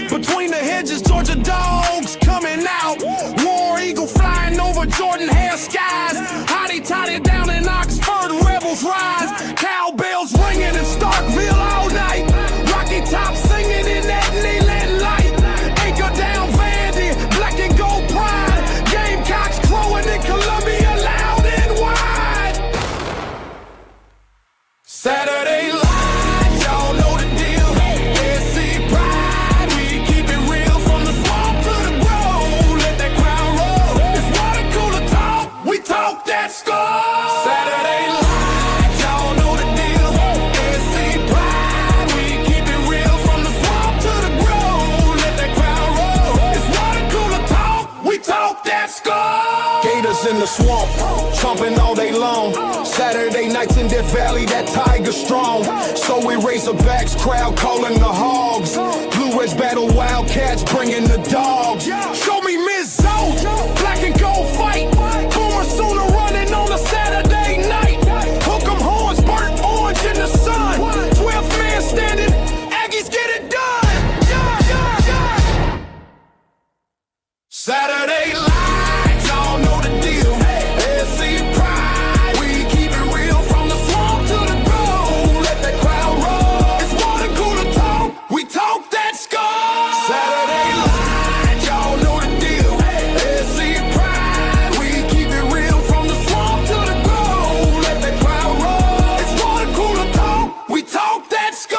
Between the hedges, Georgia dogs coming out. War Eagle flying over Jordan hair skies. Hottie toddy down in Oxford, rebels rise. Cowbells ringing in Starkville all night. Rocky Top singing in that Leland light. Anchor down Vandy, black and gold pride. Gamecocks crowing in Columbia loud and wide. Saturday light, y'all know the deal. SC pride, we keep it real from the swamp to the grove. Let that crowd roll. It's water cooler talk, we talk that score. Saturday light, y'all know the deal. SC pride, we keep it real from the swamp to the grove. Let that crowd roll. It's water cooler talk, we talk that score. Gators in the swamp, chomping all day long. Saturday nights in Death Valley, that tiger strong. So we Razorbacks, crowd calling the hogs. Blue Reds battle Wildcats, bringing the dogs. Show me Miss Zoe, black and gold fight. Boomer Sooner running on a Saturday night. Hook 'em horns, burnt orange in the sun. 12th man standing, Aggies get it done. Saturday light, y'all know the deal. SC pride, we keep it real from the swamp to the grove. Let that crowd roll. It's water cooler talk, we talk that score. Saturday light, y'all know the deal. SC pride, we keep it real from the swamp to the grove. Let that crowd roll. It's water cooler talk, we talk that score.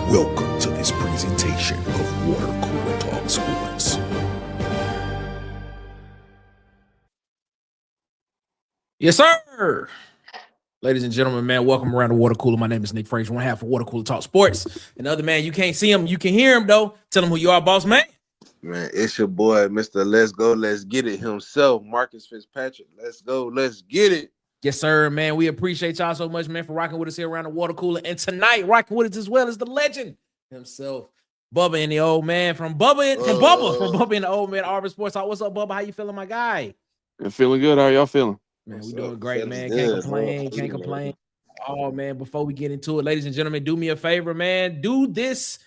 Welcome to this presentation of Water Cooler Talk Sports. Yes, sir. Ladies and gentlemen, man, welcome around the Water Cooler. My name is Nick Frazier, one half of Water Cooler Talk Sports. And the other man, you can't see him, you can hear him, though. Tell him who you are, boss man. Man, it's your boy, Mr. Let's Go, Let's Get It himself, Marcus Fitzpatrick. Let's go, let's get it. Yes, sir, man. We appreciate y'all so much, man, for rocking with us here around the Water Cooler. And tonight, rocking with us as well as the legend himself, Bubba and the old man from Bubba and the old man, Auburn Sports Talk. What's up, Bubba? How you feeling, my guy? I'm feeling good. How are y'all feeling? Man, What's we doing up? great, Feels man. good, Can't complain. Oh, man, before we get into it, ladies and gentlemen, do me a favor, man. Do this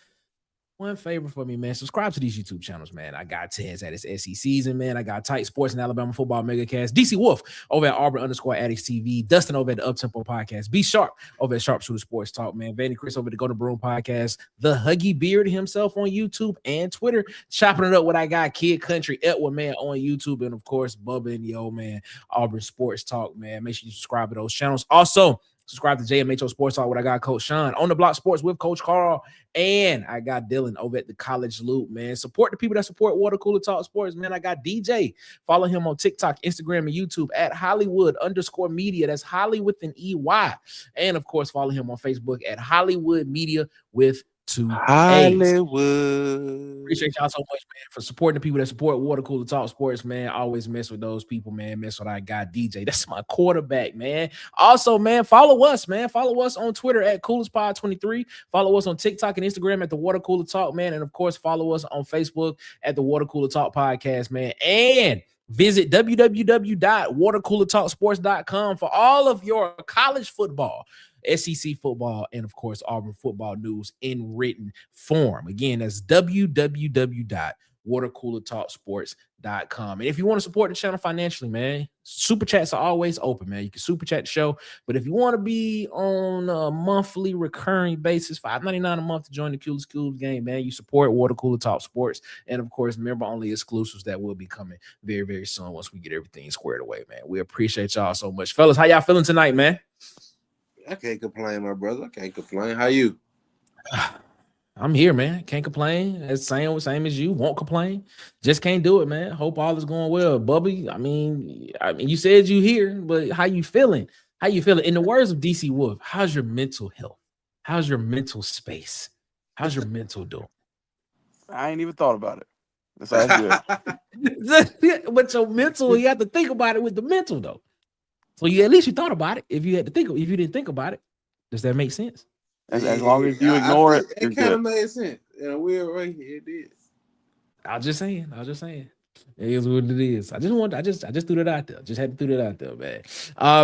one favor for me, man. Subscribe to these YouTube channels, man. I got Tez at his SE season, man. I got Tight Sports and Alabama Football Megacast. DC Wolf over at Auburn_Addicts TV. Dustin over at the Uptempo Podcast. Be Sharp over at Sharpshooter Sports Talk, man. Vanny Chris over at the Go to Broom Podcast. The Huggy Beard himself on YouTube and Twitter. Chopping it up with I got Kid Country Edward, man, on YouTube. And, of course, Bubba and the old man, Auburn Sports Talk, man. Make sure you subscribe to those channels. Also, subscribe to JMHO Sports Talk with I got Coach Sean. On the Block Sports with Coach Carl. And I got Dylan over at the College Loop, man. Support the people that support Water Cooler Talk Sports, man. I got DJ. Follow him on TikTok, Instagram, and YouTube at Hollywood_media. That's Holly with an EY. And, of course, follow him on Facebook at Hollywood Media with 2 A's. Hollywood. Appreciate y'all so much, man, for supporting the people that support Water Cooler Talk Sports, man. Always mess with those people, man. Mess with I got DJ. That's my quarterback, man. Also, man, follow us, man. Follow us on Twitter at CoolersPod23. Follow us on TikTok and Instagram at the Water Cooler Talk, man. And, of course, follow us on Facebook at the Water Cooler Talk Podcast, man. And visit www.watercoolertalksports.com for all of your college football, SEC football, and, of course, Auburn football news in written form. Again, that's www watercoolertalksports.com. And if you want to support the channel financially, man, super chats are always open, man. You can super chat the show. But if you want to be on a monthly recurring basis, $5.99 a month to join the Coolest Cubes game, man, you support Water Cooler Talk Sports. And of course, member only exclusives that will be coming very, very soon once we get everything squared away, man. We appreciate y'all so much. Fellas, how y'all feeling tonight, man? I can't complain, my brother. I can't complain. How you? I'm here, man. Can't complain. It's same as you. Won't complain. Just can't do it, man. Hope all is going well. Bubby, I mean, you said you here, but how you feeling? How you feeling? In the words of DC Wolf, how's your mental health? How's your mental space? How's your mental doing? I ain't even thought about it. That's good. But your mental, you have to think about it with the mental, though. So at least you thought about it. If you didn't think about it, does that make sense? As long as you ignore it, it kind of made sense. In a weird way, it did. I was just saying. It is what it is. I just threw that out there. Just had to throw that out there, man.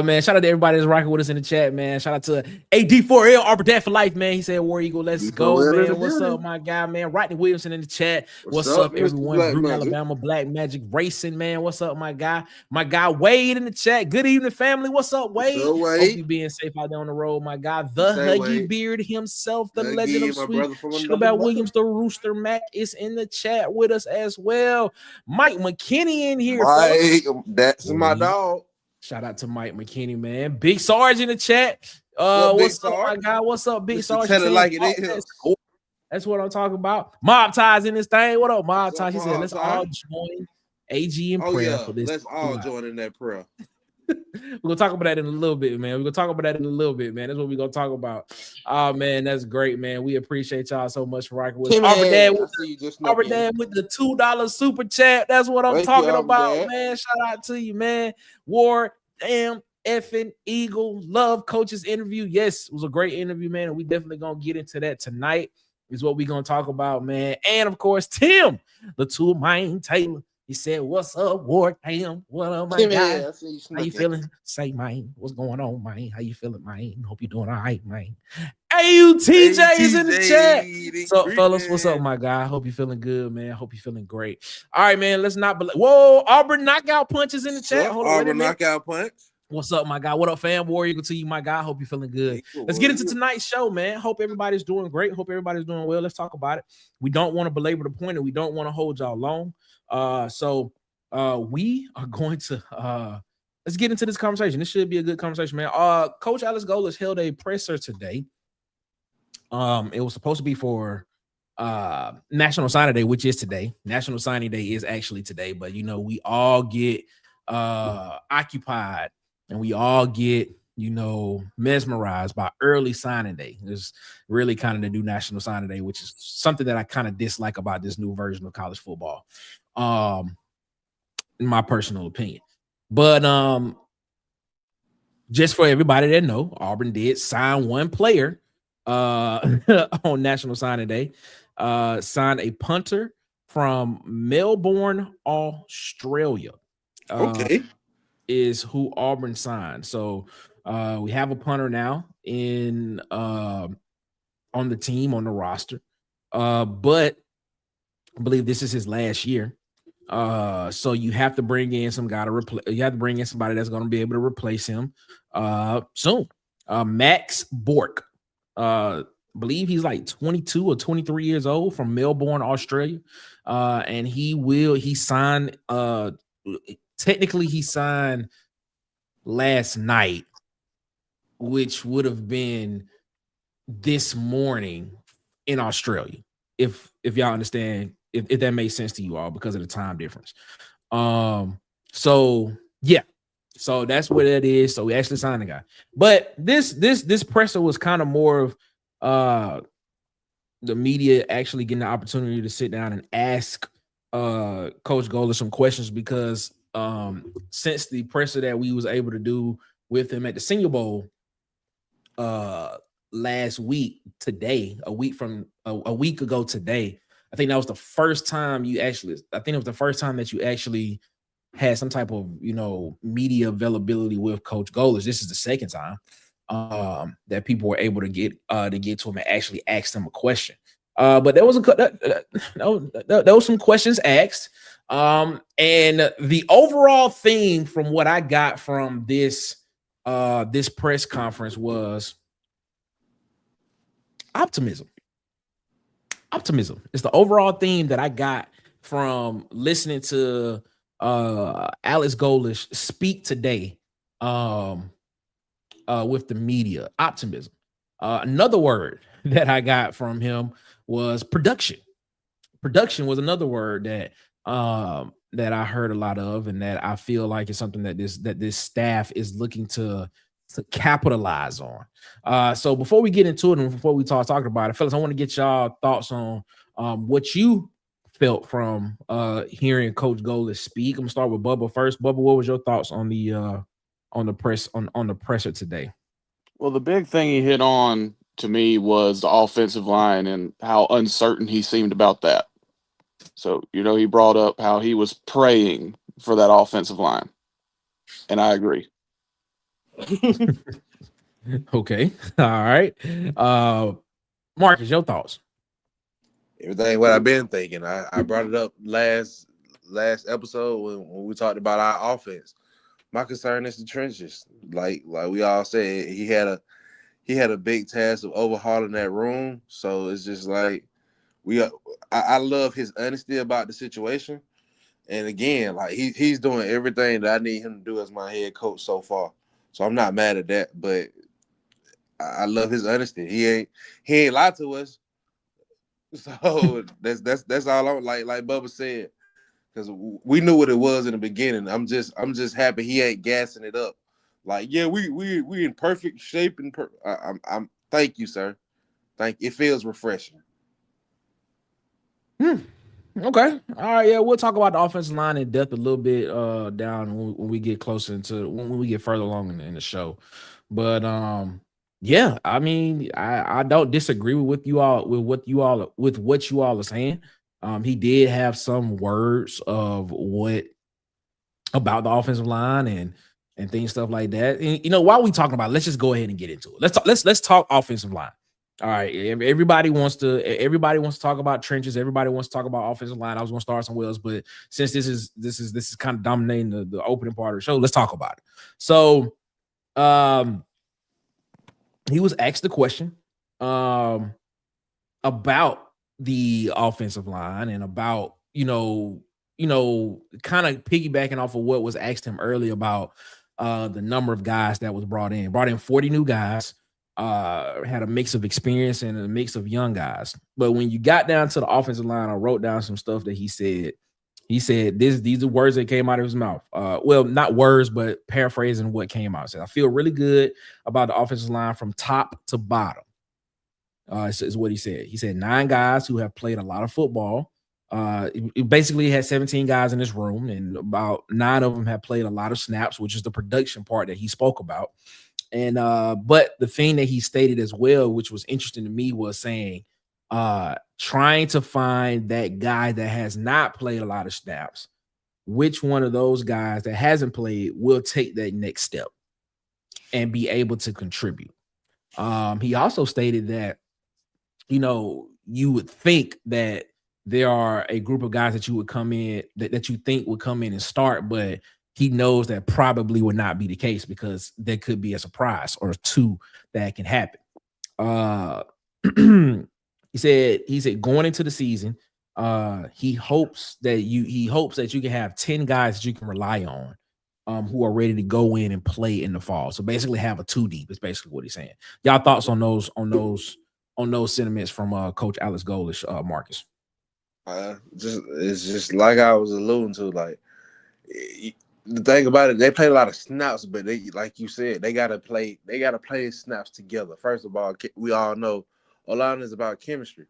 Man, shout out to everybody that's rocking with us in the chat, man. Shout out to AD4L, Auburn Dad for life, man. He said, War Eagle, let's go, man. What's up, my guy, man? Rodney Williamson in the chat. What's up, everyone? Brew Alabama, Black Magic Racing, man. What's up, my guy? My guy Wade in the chat. Good evening, family. What's up, Wade? Hope you being safe out there on the road, my guy. The Huggy Beard himself, the legend of Sweet. About Williams, the Rooster Mac is in the chat with us as well. Mike McKinney in here. Mike, that's my dog. Shout out to Mike McKinney, man. Big Sarge in the chat. What's up, my guy? What's up, Big Sarge? Tell it like it is. That's what I'm talking about. Mob Ties in this thing. What up, Mob Ties? He said, let's all join AG in prayer for this. Let's all join in that prayer. We're gonna talk about that in a little bit, man. That's what we're gonna talk about. Oh man, that's great, man. We appreciate y'all so much for rocking with us. Auburn Dad with the $2 super chat. That's what I'm talking about, man. Shout out to you, man. War, damn, effing Eagle, love coach's interview. Yes, it was a great interview, man. And we definitely gonna get into that tonight. Is what we're gonna talk about, man. And of course, Tim, the tool mine Taylor. He said, "What's up, Ward? Damn, what up, my guy? How you feeling? Say, man, what's going on, man? How you feeling, man? Hope you're doing all right, man." AUTJ is in the chat. What's up, fellas? What's up, my guy? Hope you're feeling good, man. Hope you're feeling great. All right, man. Let's not. Whoa, Auburn knockout punches in the chat. Hold on, Auburn knockout punch. What's up, my guy? What up, fam? Warrior to you, my guy. Hope you're feeling good. Let's get into tonight's show, man. Hope everybody's doing great. Hope everybody's doing well. Let's talk about it. We don't want to belabor the point, and we don't want to hold y'all long. So we are going to let's get into this conversation. This should be a good conversation, man. Coach Alex Golesh held a presser today. It was supposed to be for National Signing Day, which is today. National Signing Day is actually today, but you know, we all get occupied and we all get, you know, mesmerized by early signing day. It's really kind of the new National Signing Day, which is something that I kind of dislike about this new version of college football, in my personal opinion. But just for everybody that know, Auburn did sign one player on National Signing Day, signed a punter from Melbourne, Australia. Is who Auburn signed. So we have a punter now in on the team, on the roster. But I believe this is his last year. So you have to bring in some guy to replace. You have to bring in somebody that's going to be able to replace him soon. Max Bork. Believe he's like 22 or 23 years old, from Melbourne, Australia. And he signed technically he signed last night, which would have been this morning in Australia, if y'all understand, if that makes sense to you all, because of the time difference. So yeah, so that's what it is. So we actually signed the guy, but this presser was kind of more of the media actually getting the opportunity to sit down and ask Coach Golesh some questions, because since the presser that we was able to do with him at the Senior Bowl last week, today, a week ago today, I think that was the first time that you actually had some type of, you know, media availability with Coach Golesh. This is the second time that people were able to get to him and actually ask him a question. But there was there was some questions asked. And the overall theme from what I got from this press conference was optimism. Optimism is the overall theme that I got from listening to Alex Golesh speak today with the media. Optimism. Another word that I got from him was production. Production was another word that I heard a lot of, and that I feel like is something that this staff is looking to capitalize on. So before we get into it and before we talking about it, fellas, I want to get y'all thoughts on what you felt from hearing Coach Golesh speak. I'm gonna start with Bubba first. Bubba, what was your thoughts on the presser today? Well, the big thing he hit on to me was the offensive line and how uncertain he seemed about that. So, he brought up how he was praying for that offensive line. And I agree. Okay. All right. Marcus, your thoughts? Everything what I've been thinking. I brought it up last episode when we talked about our offense. My concern is the trenches. Like we all said, he had a big task of overhauling that room. So it's just like I love his honesty about the situation. And again, like he's doing everything that I need him to do as my head coach so far. So I'm not mad at that, but I love his honesty. He ain't lied to us. So that's all I'm like Bubba said, because we knew what it was in the beginning. I'm just happy he ain't gassing it up. Like, yeah, we in perfect shape and I'm thank you, sir. It feels refreshing. Okay. All right. Yeah, we'll talk about the offensive line in depth a little bit down when we get closer into when we get further along in the show. But yeah, I mean, I don't disagree with what you all are saying. He did have some words of what about the offensive line and things, stuff like that. And while we talking about it, let's just go ahead and get into it. Let's talk offensive line. All right, everybody wants to talk about trenches. Everybody wants to talk about offensive line. I was going to start somewhere else, but since this is kind of dominating the opening part of the show, let's talk about it. So, he was asked the question about the offensive line and about kind of piggybacking off of what was asked him earlier about the number of guys that was brought in 40 new guys. Had a mix of experience and a mix of young guys. But when you got down to the offensive line, I wrote down some stuff that he said. He said these are words that came out of his mouth. Well, not words, but paraphrasing what came out. He said, I feel really good about the offensive line from top to bottom. Is what he said. He said 9 guys who have played a lot of football. It basically had 17 guys in this room, and about 9 of them have played a lot of snaps, which is the production part that he spoke about. And but the thing that he stated as well, which was interesting to me, was saying trying to find that guy that has not played a lot of snaps, which one of those guys that hasn't played will take that next step and be able to contribute. He also stated that, you would think that there are a group of guys that you would come in that you think would come in and start, but he knows that probably would not be the case because there could be a surprise or 2 that can happen. He said going into the season, he hopes that you can have 10 guys that you can rely on, who are ready to go in and play in the fall. So basically have a 2 deep is basically what he's saying. Y'all thoughts on those sentiments from Coach Alex Golesh, Marcus? It's just like I was alluding to, like the thing about it, they play a lot of snaps, but they, like you said, they gotta play snaps together. First of all, we all know a lot is about chemistry,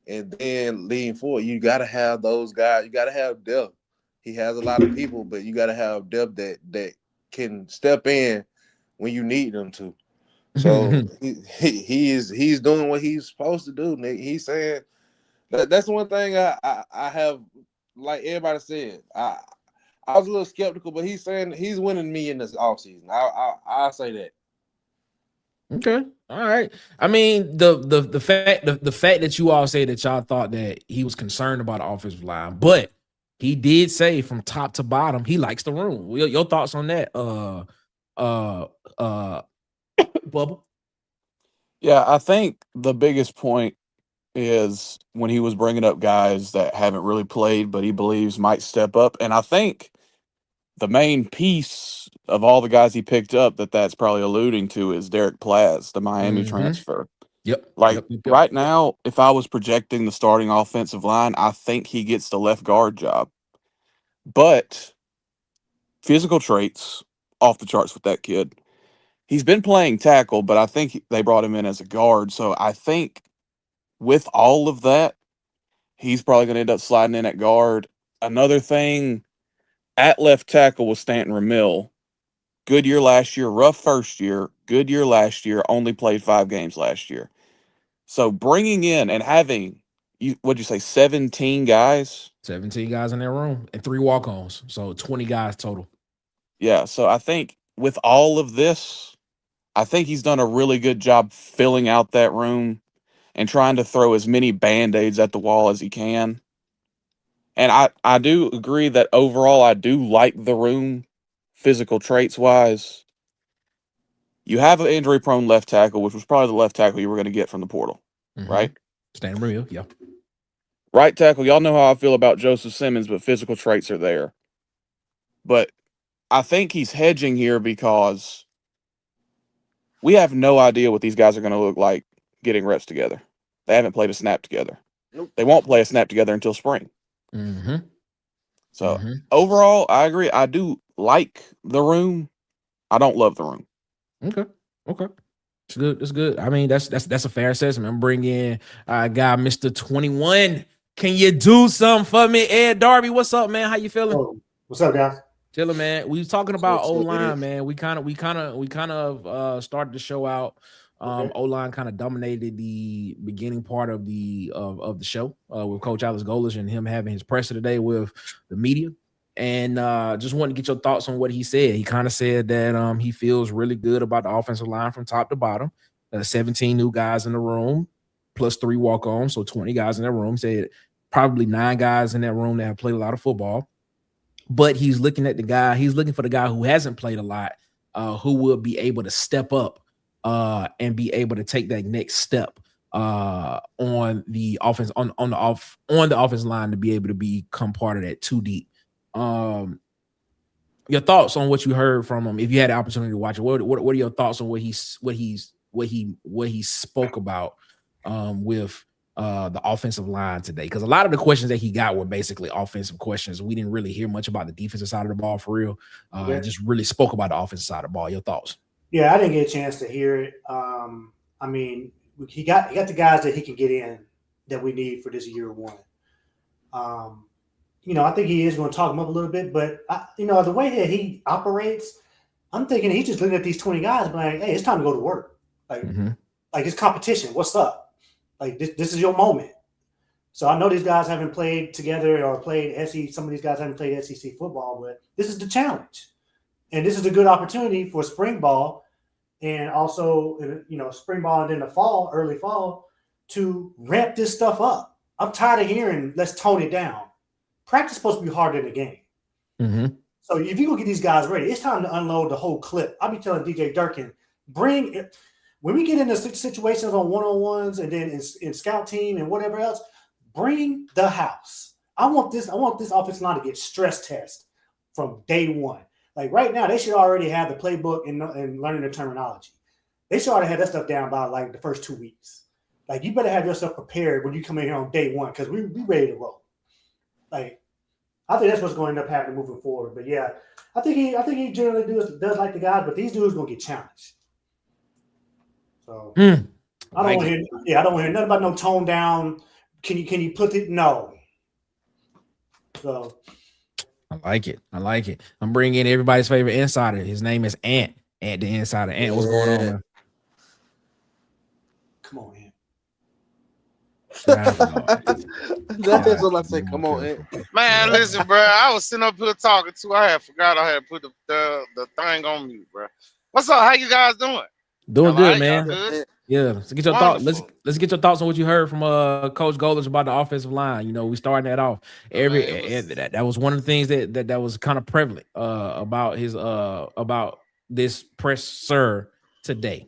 and then leading forward, you gotta have those guys. You gotta have depth. He has a lot of people, but you gotta have depth that can step in when you need them to. So he's doing what he's supposed to do, Nick. He's saying that's one thing I have, like everybody said. I was a little skeptical, but he's saying he's winning me in this offseason. I'll say that. Okay. All right. I mean, the fact that you all say that y'all thought that he was concerned about the offensive line, but he did say from top to bottom he likes the room. Your thoughts on that? Bubble. Yeah, I think the biggest point is when he was bringing up guys that haven't really played, but he believes might step up. And I think the main piece of all the guys he picked up that's probably alluding to is Derek Plaz, the Miami transfer. Yep. Like Yep. right now, if I was projecting the starting offensive line, I think he gets the left guard job. But physical traits off the charts with that kid. He's been playing tackle, but I think they brought him in as a guard. So I think with all of that, he's probably going to end up sliding in at guard. Another thing at left tackle was Stanton Ramil. Good year last year, rough first year, good year last year, only played 5 games last year. So bringing in and having, what'd you say, 17 guys? 17 guys in that room and 3 walk-ons. So 20 guys total. Yeah, so I think with all of this, I think he's done a really good job filling out that room and trying to throw as many Band-Aids at the wall as he can. And I do agree that overall I do like the room, physical traits-wise. You have an injury-prone left tackle, which was probably the left tackle you were going to get from the portal, right? Stanton Real, yeah. Right tackle, y'all know how I feel about Joseph Simmons, but physical traits are there. But I think he's hedging here because we have no idea what these guys are going to look like getting reps together. They haven't played a snap together. Nope. They won't play a snap together until spring. So overall, I agree. I do like the room. I don't love the room. Okay. It's good. It's good. I mean, that's a fair assessment. I'm bringing in guy Mr. 21. Can you do something for me, Ed Darby? What's up, man? How you feeling? Oh, what's up, guys? Chilling, man. We was talking about What's up, O-line, Ed? man. We kind of started the show out. Okay. O-line kind of dominated the beginning part of the show with Coach Alex Golesh and him having his presser today with the media. And just wanted to get your thoughts on what he said. He kind of said that he feels really good about the offensive line from top to bottom. 17 new guys in the room, plus 3 walk-ons, so 20 guys in that room. He said probably 9 guys in that room that have played a lot of football. But he's looking for the guy who hasn't played a lot, who will be able to step up and be able to take that next step on the offense on the offense line to be able to become part of that 2 deep. Your thoughts on what you heard from him? If you had the opportunity to watch it, what are your thoughts on what he spoke about with the offensive line today? Because a lot of the questions that he got were basically offensive questions. We didn't really hear much about the defensive side of the ball for real. Just really spoke about the offensive side of the ball. Your thoughts? Yeah, I didn't get a chance to hear it. I mean, he got the guys that he can get in that we need for this year one. I think he is going to talk them up a little bit, but the way that he operates, I'm thinking he's just looking at these 20 guys and like, hey, it's time to go to work. Like it's competition. What's up? Like this is your moment. So I know these guys haven't played together or played SEC. Some of these guys haven't played SEC football, but this is the challenge. And this is a good opportunity for spring ball and also, spring ball and then the early fall, to ramp this stuff up. I'm tired of hearing, let's tone it down. Practice is supposed to be harder than the game. So if you're going to get these guys ready, it's time to unload the whole clip. I'll be telling DJ Durkin, when we get into situations on one-on-ones and then in scout team and whatever else, bring the house. I want this offensive line to get stress test from day one. Like right now, they should already have the playbook and learning the terminology. They should already have that stuff down by like the first 2 weeks. Like you better have yourself prepared when you come in here on day one because we ready to roll. Like I think that's what's going to end up happening moving forward. But yeah, I think he generally does like the guys, but these dudes gonna get challenged. So I don't want to hear nothing about no tone down. Can you put it? No. So. I like it. I'm bringing in everybody's favorite insider. His name is Ant. Ant the Insider. Ant, what's going on, man? Come on, Ant. That's what I say. Come on, Ant. Man, listen, bro. I was sitting up here talking to. I forgot I had put the thing on mute, bro. What's up? How you guys doing? Doing Y'all all good, right? Y'all man. good? Yeah, let's get your thoughts. Wonderful. Let's get your thoughts on what you heard from Coach Golesh about the offensive line. You know, we starting that off. Man, it was, That was one of the things that was kind of prevalent about his about this presser today.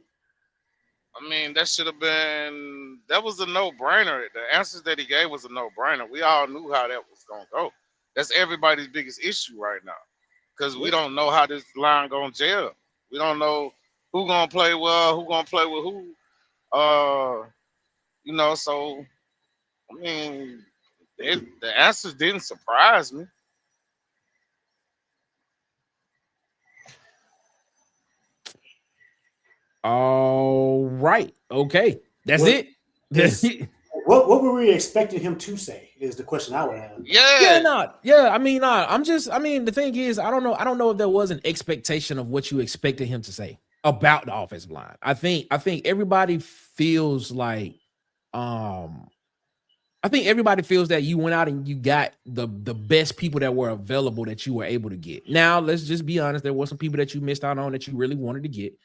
I mean, that should have been, that was a no-brainer. The answers that he gave was a no-brainer. We all knew how that was gonna go. That's everybody's biggest issue right now, because we don't know how this line gonna gel. We don't know who gonna play well, who gonna play with who. You know, so I mean, the answers didn't surprise me. All right, okay, that's What it. is what were we expecting him to say? Is the question I would have. Yeah, I mean, the thing is, I don't know if there was an expectation of what you expected him to say about the offensive line. I think everybody feels like, I think everybody feels that you went out and you got the best people that were available that you were able to get. Now, let's just be honest. There were some people that you missed out on that you really wanted to get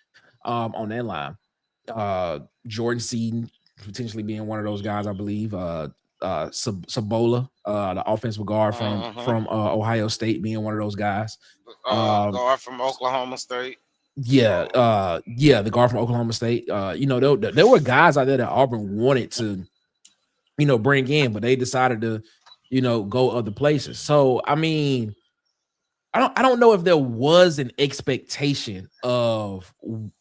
on that line. Jordan Seaton potentially being one of those guys, I believe. Sabola, the offensive guard from Ohio State, being one of those guys. guard from Oklahoma State. The guard from Oklahoma State. You know, there were guys out there that Auburn wanted to, you know, bring in, but they decided to, you know, go other places. So I mean, I don't know if there was an expectation of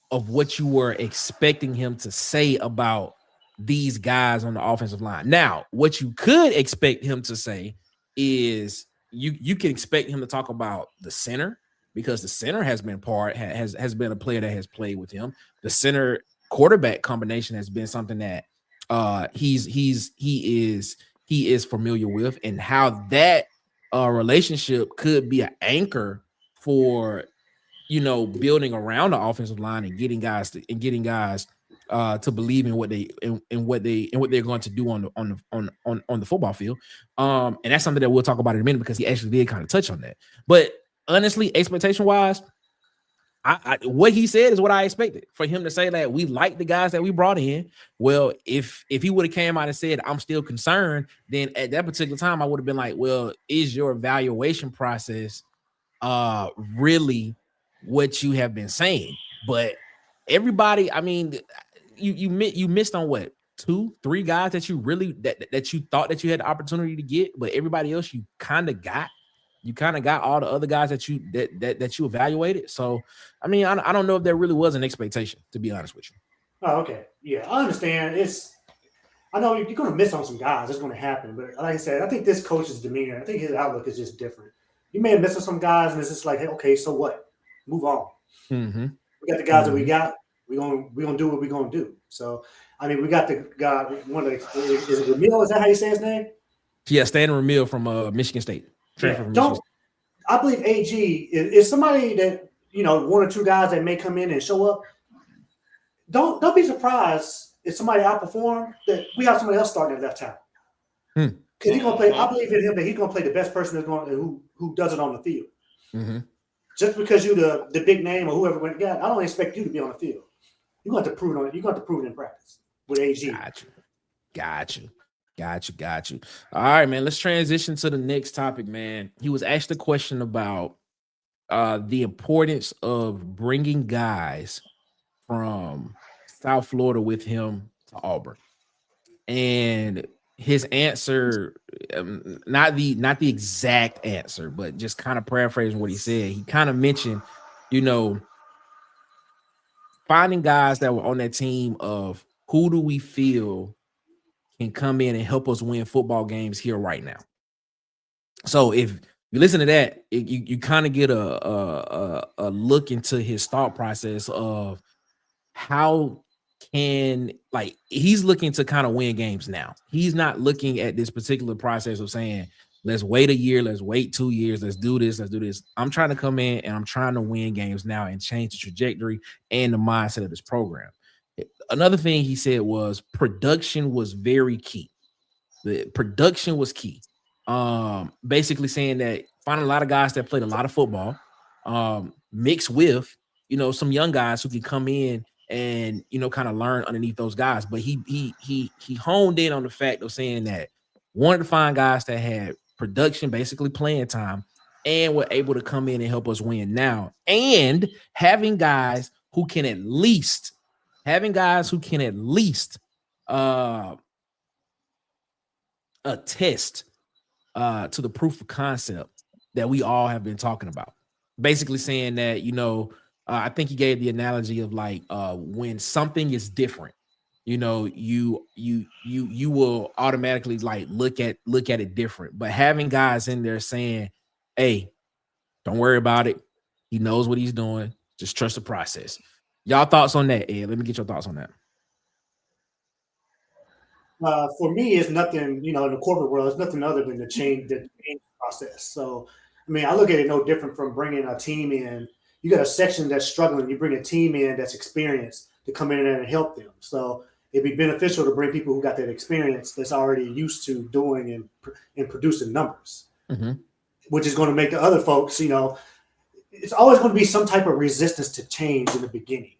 what you were expecting him to say about these guys on the offensive line. Now, what you could expect him to say is you can expect him to talk about the center, because the center has been has been a player that has played with him. The center quarterback combination has been something that he is familiar with, and how that relationship could be an anchor for, you know, building around the offensive line and getting guys to believe in what they're going to do on the football field. And that's something that we'll talk about in a minute, because he actually did kind of touch on that. But honestly, expectation wise, I what he said is what I expected, for him to say that we like the guys that we brought in. Well, if he would have came out and said, I'm still concerned, then at that particular time I would have been like, well, is your evaluation process really what you have been saying? But everybody, I mean, you missed on what, 2-3 guys that you really that you thought that you had the opportunity to get, but everybody else you kind of got. You kind of got all the other guys that you evaluated. So, I mean, I don't know if there really was an expectation, to be honest with you. Oh, okay. Yeah, I understand. I know you're going to miss on some guys. It's going to happen. But like I said, I think this coach's demeanor, I think his outlook is just different. You may have missed on some guys, and it's just like, hey, okay, so what? Move on. Mm-hmm. We got the guys that we got. We're gonna do what we're gonna do. So, I mean, we got the guy. One of the, is it Ramil? Is that how you say his name? Yeah, Stan Ramil from Michigan State. Yeah, I believe AG is somebody that, you know, 1 or 2 guys that may come in and show up. Don't be surprised if somebody outperform, that we have somebody else starting at left tackle. Because he's gonna play. I believe in him that he's gonna play the best person that's going who does it on the field. Mm-hmm. Just because you're the big name or whoever went, I don't expect you to be on the field. You're going to have to prove it. You're going to have to prove it in practice with AG. Got you. All right, man. Let's transition to the next topic, man. He was asked a question about the importance of bringing guys from South Florida with him to Auburn, and his answer, not the exact answer, but just kind of paraphrasing what he said. He kind of mentioned, you know, finding guys that were on that team of who do we feel can come in and help us win football games here right now. So if you listen to that, you kind of get a look into his thought process of how can, like, he's looking to kind of win games now. He's not looking at this particular process of saying, let's wait a year, let's wait 2 years, let's do this. I'm trying to come in and I'm trying to win games now and change the trajectory and the mindset of this program. Another thing he said was production was very key. The production was key. Basically saying that finding a lot of guys that played a lot of football, mixed with, you know, some young guys who can come in and kind of learn underneath those guys. But he honed in on the fact of saying that wanted to find guys that had production, basically playing time, and were able to come in and help us win now, and having guys who can at least attest to the proof of concept that we all have been talking about. Basically saying that, I think he gave the analogy of like when something is different, you will automatically like look at it different. But having guys in there saying, hey, don't worry about it. He knows what he's doing. Just trust the process. Y'all thoughts on that, Ed? Let me get your thoughts on that. For me, it's nothing, in the corporate world, it's nothing other than the change process. So, I mean, I look at it no different from bringing a team in. You got a section that's struggling. You bring a team in that's experienced to come in there and help them. So it'd be beneficial to bring people who got that experience that's already used to doing and producing numbers, which is going to make the other folks, it's always going to be some type of resistance to change in the beginning.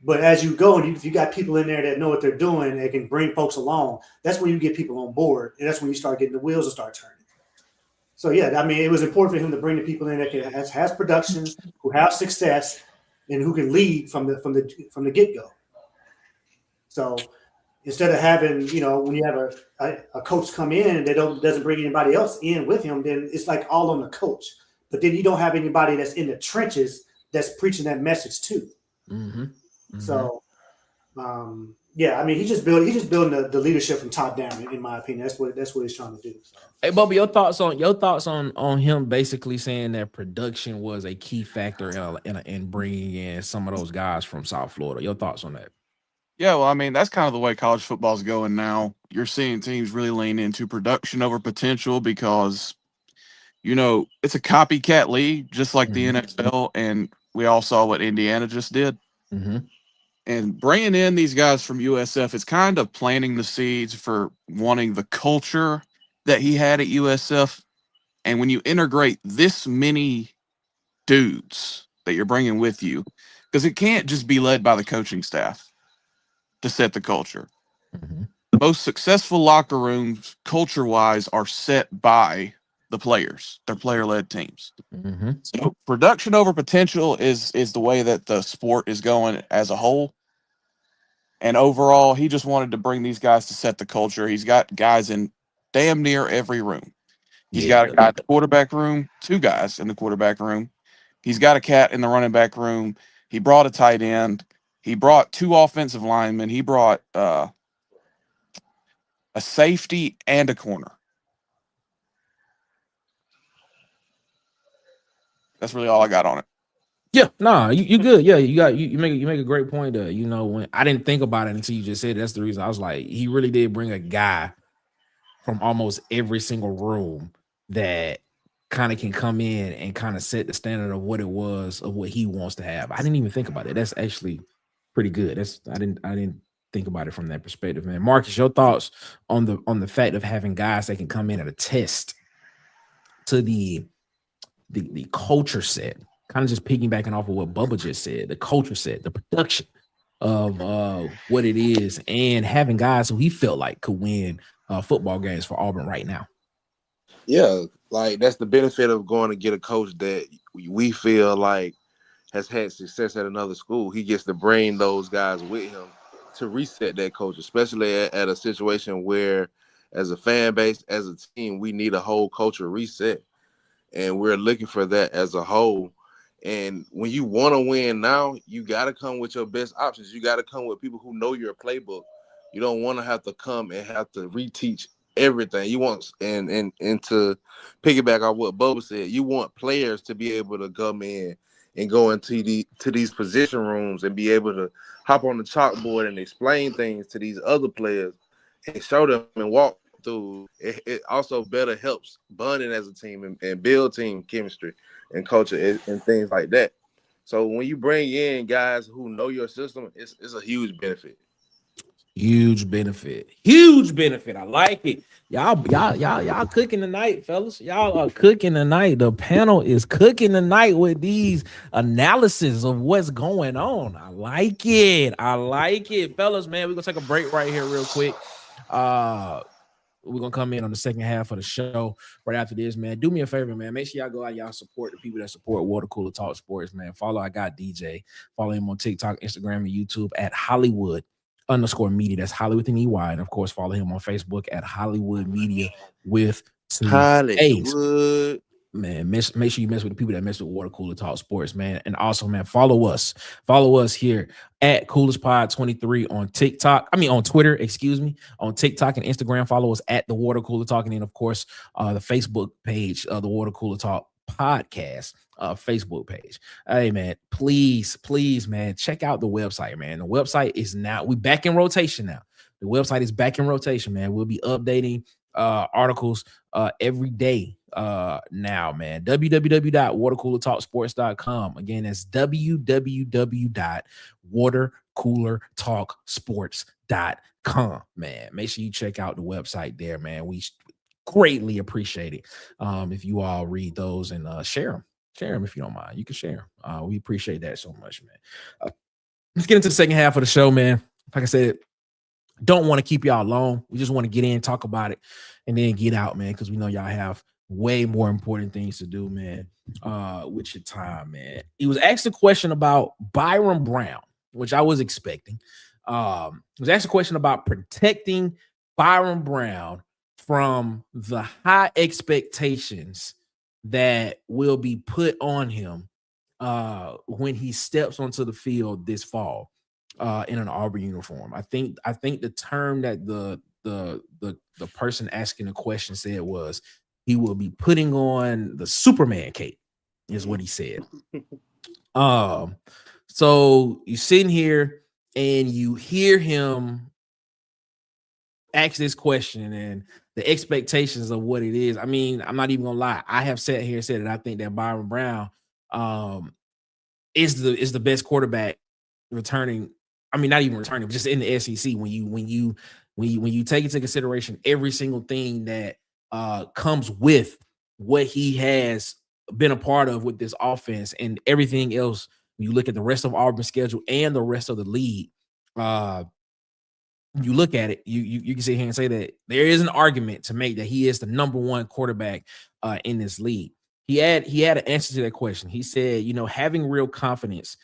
But as you go, and if you got people in there that know what they're doing, they can bring folks along. That's when you get people on board, and that's when you start getting the wheels to start turning. So yeah, I mean, it was important for him to bring the people in that has production, who have success, and who can lead from the get go. So instead of having, when you have a coach come in and doesn't bring anybody else in with him, then it's like all on the coach. But then you don't have anybody that's in the trenches that's preaching that message too. So, yeah, I mean, he's just building the leadership from top down. In my opinion, that's what he's trying to do. So. Hey, Bubba, your thoughts on him basically saying that production was a key factor in bringing in some of those guys from South Florida. Your thoughts on that? Yeah, well, I mean, that's kind of the way college football is going now. You're seeing teams really lean into production over potential because, it's a copycat league, just like the NFL, and we all saw what Indiana just did. And bringing in these guys from USF is kind of planting the seeds for wanting the culture that he had at USF. And when you integrate this many dudes that you're bringing with you, because it can't just be led by the coaching staff to set the culture. The most successful locker rooms, culture-wise, are set by the players. They're player-led teams. So production over potential is the way that the sport is going as a whole. And overall, he just wanted to bring these guys to set the culture. He's got guys in damn near every room. He's got a guy in the quarterback room, 2 guys in the quarterback room. He's got a cat in the running back room. He brought a tight end. He brought 2 offensive linemen. He brought a safety and a corner. That's really all I got on it. Yeah, no, you good. Yeah, you make a great point. When I didn't think about it until you just said it, that's the reason I was like, he really did bring a guy from almost every single room that kind of can come in and kind of set the standard of what he wants to have. I didn't even think about it. That's actually pretty good. I didn't think about it from that perspective, man. Marcus, your thoughts on the fact of having guys that can come in and attest to the culture set. Kind of just piggybacking off of what Bubba just said, the culture set, the production of what it is, and having guys who he felt like could win football games for Auburn right now. Yeah, like that's the benefit of going to get a coach that we feel like has had success at another school. He gets to bring those guys with him to reset that culture, especially at a situation where, as a fan base, as a team, we need a whole culture reset. And we're looking for that as a whole. And when you want to win now, you got to come with your best options. You got to come with people who know your playbook. You don't want to have to come and have to reteach everything. You want, and to piggyback on what Bubba said, you want players to be able to come in and go into these position rooms and be able to hop on the chalkboard and explain things to these other players and show them and walk through. It also better helps bonding as a team and build team chemistry and culture and things like that. So when you bring in guys who know your system, it's a huge benefit. Huge benefit. Huge benefit. I like it. Y'all cooking tonight, fellas. Y'all are cooking tonight. The panel is cooking tonight with these analysis of what's going on. I like it. I like it, fellas. Man, we're gonna take a break right here, real quick. We're gonna come in on the second half of the show right after this, man. Do me a favor, man. Make sure y'all go out, y'all support the people that support Water Cooler Talk Sports, man. Follow I Got DJ. Follow him on TikTok, Instagram, and YouTube at Hollywood_media. That's Hollywood with an EY. And of course, follow him on Facebook at Hollywood Media with 2 A's. Hollywood. Man, make sure you mess with the people that mess with Water Cooler Talk Sports, man. And also, man, follow us here at CoolersPod23 on TikTok. On Twitter, on TikTok and Instagram. Follow us at the Water Cooler Talk, and then of course, the Facebook page of the Water Cooler Talk Podcast Facebook page. Hey, man, please, man, check out the website, man. The website is we back in rotation now. The website is back in rotation, man. We'll be updating articles every day now, man. www.watercoolertalksports.com. Again, that's www.watercoolertalksports.com, man. Make sure you check out the website there, man. We greatly appreciate it if you all read those and share them if you don't mind. You can share them. We appreciate that so much, man. Let's get into the second half of the show, man. Like I said, don't want to keep y'all long. We just want to get in, talk about it, and then get out, man, because we know y'all have way more important things to do, man, with your time, man. He was asked a question about Byrum Brown, which I was expecting. He was asked a question about protecting Byrum Brown from the high expectations that will be put on him when he steps onto the field this fall in an Auburn uniform. I think the term that the person asking the question said was he will be putting on the Superman cape, is what he said. So you're sitting here and you hear him ask this question and the expectations of what it is. I mean, I'm not even gonna lie. I have sat here and said that I think that Byrum Brown is the best quarterback returning. I mean, not even returning, but just in the SEC. When you take into consideration every single thing that comes with what he has been a part of with this offense and everything else, when you look at the rest of Auburn's schedule and the rest of the league, you look at it, you can sit here and say that there is an argument to make that he is the number one quarterback in this league. He had an answer to that question. He said, having real confidence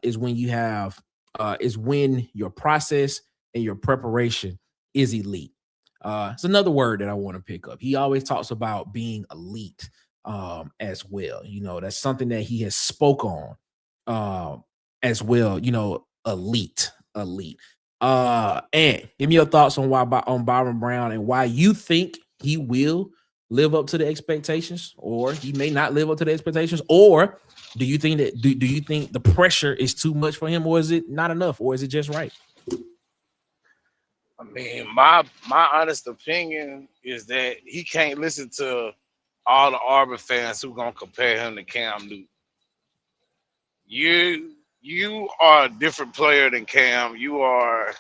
is when your process and your preparation is elite. It's another word that I want to pick up. He always talks about being elite as well. That's something that he has spoke on as well. Elite. And give me your thoughts on Byrum Brown and why you think he will live up to the expectations, or he may not live up to the expectations, or do you think that do you think the pressure is too much for him, or is it not enough, or is it just right? I mean, my honest opinion is that he can't listen to all the Auburn fans who gonna compare him to Cam Newton. You are a different player than Cam. You are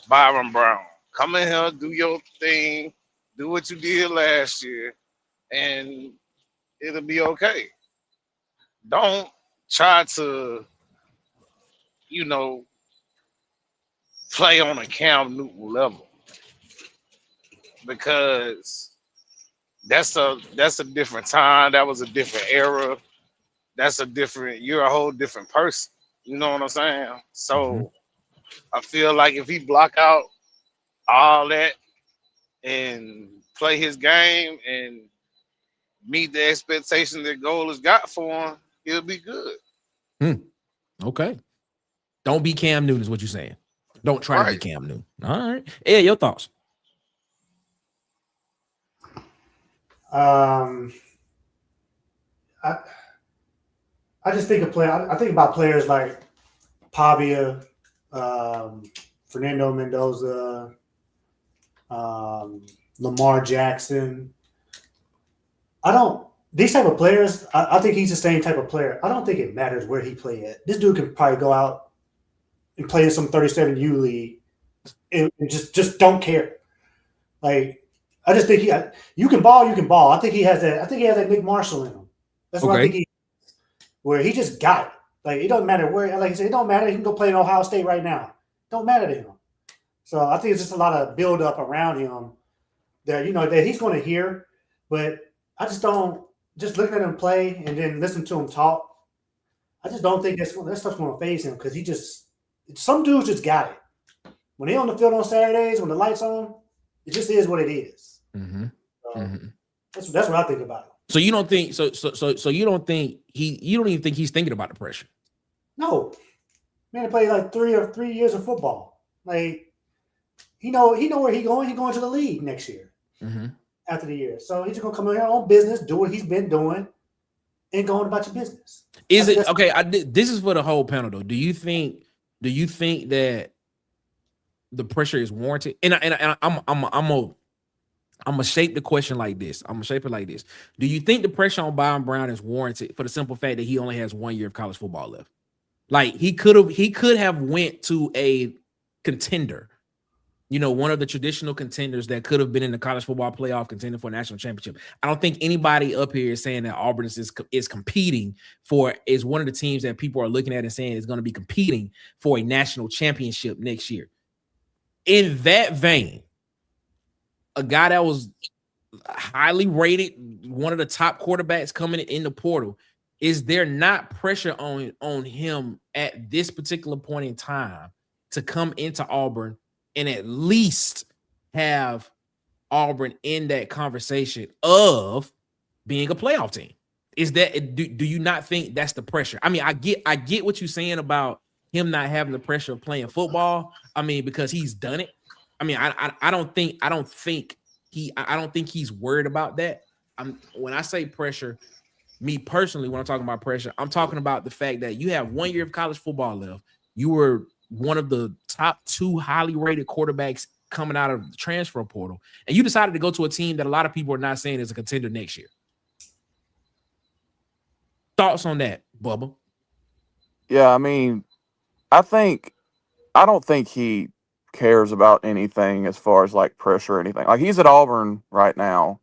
Byrum Brown. Come in here, do your thing, do what you did last year, and it'll be okay. Don't try to, play on a Cam Newton level, because that's a different time. That was a different era. You're a whole different person. You know what I'm saying? So I feel like if he block out all that and play his game and meet the expectations that Golesh got for him, he'll be good. Okay. Don't be Cam Newton is what you're saying. Don't try to be Cam Newton. All right. Yeah, your thoughts. I just think I think about players like Pavia, Fernando Mendoza, Lamar Jackson. These type of players, I think he's the same type of player. I don't think it matters where he play at. This dude can probably go out and play in some 37U league and just don't care. Like I just think you can ball. I think he has that. I think he has that Nick Marshall in him. That's what I think where he just got it. Like it doesn't matter where. Like I said, it don't matter. He can go play in Ohio State right now. Don't matter to him. So I think it's just a lot of build up around him that that he's going to hear. But I just don't. Just looking at him play and then listen to him talk, I just don't think that stuff's going to phase him because some dudes just got it. When they're on the field on Saturdays, when the lights on, it just is what it is. That's what I think about it. So you don't think so you don't think you don't even think he's thinking about the pressure? No, man, he played like 3 years of football. Like he know where he going. He's going to the league next year. After the year. So he's just gonna come in here on business, do what he's been doing, and go on about your business. Is it okay? This is for the whole panel though. Do you think that the pressure is warranted? And I'm gonna shape the question like this. I'm gonna shape it like this. Do you think the pressure on Byrum Brown is warranted for the simple fact that he only has 1 year of college football left? Like he could have went to a contender. One of the traditional contenders that could have been in the college football playoff contending for a national championship. I don't think anybody up here is saying that Auburn is competing is one of the teams that people are looking at and saying is going to be competing for a national championship next year. In that vein, a guy that was highly rated, one of the top quarterbacks coming in the portal, is there not pressure on him at this particular point in time to come into Auburn and at least have Auburn in that conversation of being a playoff team? Is that do you not think that's the pressure? I mean, I get what you're saying about him not having the pressure of playing football. I mean, because he's done it. I mean, I don't think he's worried about that. When I say pressure, me personally, when I'm talking about pressure, I'm talking about the fact that you have 1 year of college football left. You were one of the top 2 highly rated quarterbacks coming out of the transfer portal, and you decided to go to a team that a lot of people are not saying is a contender next year. Thoughts on that, Bubba? Yeah, I mean, I don't think he cares about anything as far as like pressure or anything. Like he's at Auburn right now.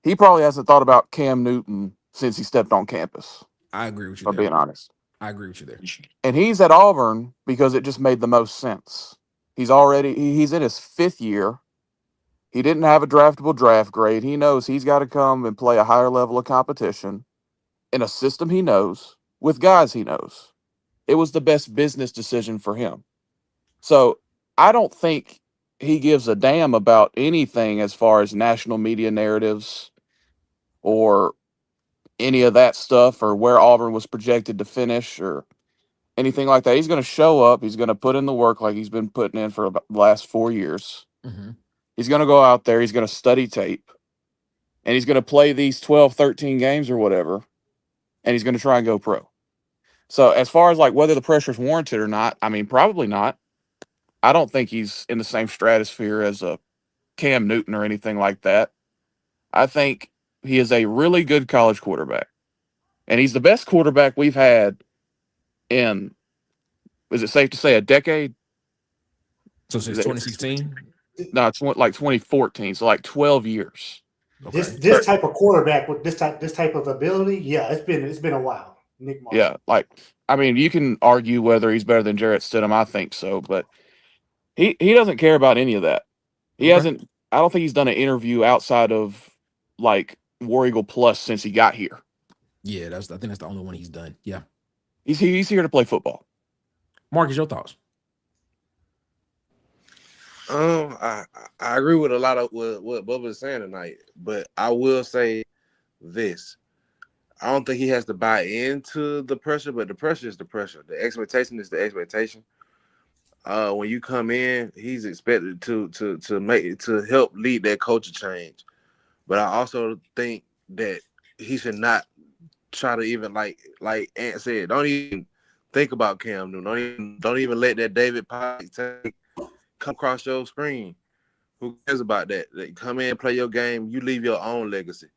He probably hasn't thought about Cam Newton since he stepped on campus. I agree with you. For being honest. I agree with you there. And he's at Auburn because it just made the most sense. He's in his 5th year. He didn't have a draftable draft grade. He knows he's got to come and play a higher level of competition in a system he knows with guys he knows. It was the best business decision for him. So I don't think he gives a damn about anything as far as national media narratives or any of that stuff or where Auburn was projected to finish or anything like that. He's going to show up. He's going to put in the work like he's been putting in for about the last 4 years. He's going to go out there. He's going to study tape. And he's going to play these 12, 13 games or whatever. And he's going to try and go pro. So as far as like whether the pressure is warranted or not, I mean, probably not. I don't think he's in the same stratosphere as a Cam Newton or anything like that. I think he is a really good college quarterback. And he's the best quarterback we've had in, is it safe to say, a decade? So since 2016? No, it's like 2014. So like 12 years. Okay. This type of quarterback with this type of ability, yeah, it's been a while. Nick Marshall. Yeah, like I mean, you can argue whether he's better than Jarrett Stidham. I think so, but he doesn't care about any of that. He hasn't. I don't think he's done an interview outside of like War Eagle Plus since he got here. Yeah, I think that's the only one he's done. Yeah, he's here to play football. Marcus, your thoughts? I agree with a lot of what Bubba is saying tonight, but I will say this. I don't think he has to buy into the pressure, but the pressure is the pressure. The expectation is the expectation. When you come in, he's expected to help lead that culture change. But I also think that he should not try to even like Ant said, don't even think about Cam Newton. Don't even let that David Pike come across your screen. Who cares about that? They come in, play your game, you leave your own legacy.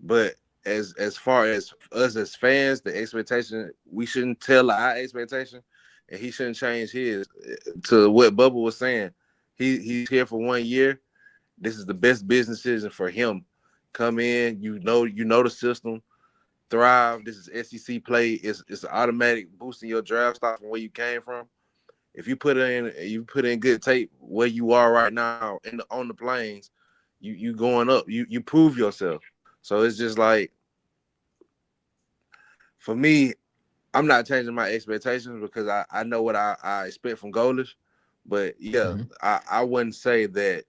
But as far as us as fans, the expectation, we shouldn't tell our expectation and he shouldn't change his. To what Bubba was saying, he's here for 1 year. This is the best business decision for him. Come in, you know the system, thrive. This is SEC play. It's an automatic boosting your draft stock from where you came from. If you put in good tape where you are right now on the plains, you going up. You prove yourself. So it's just like, for me, I'm not changing my expectations because I know what I expect from Golesh. But yeah, I wouldn't say that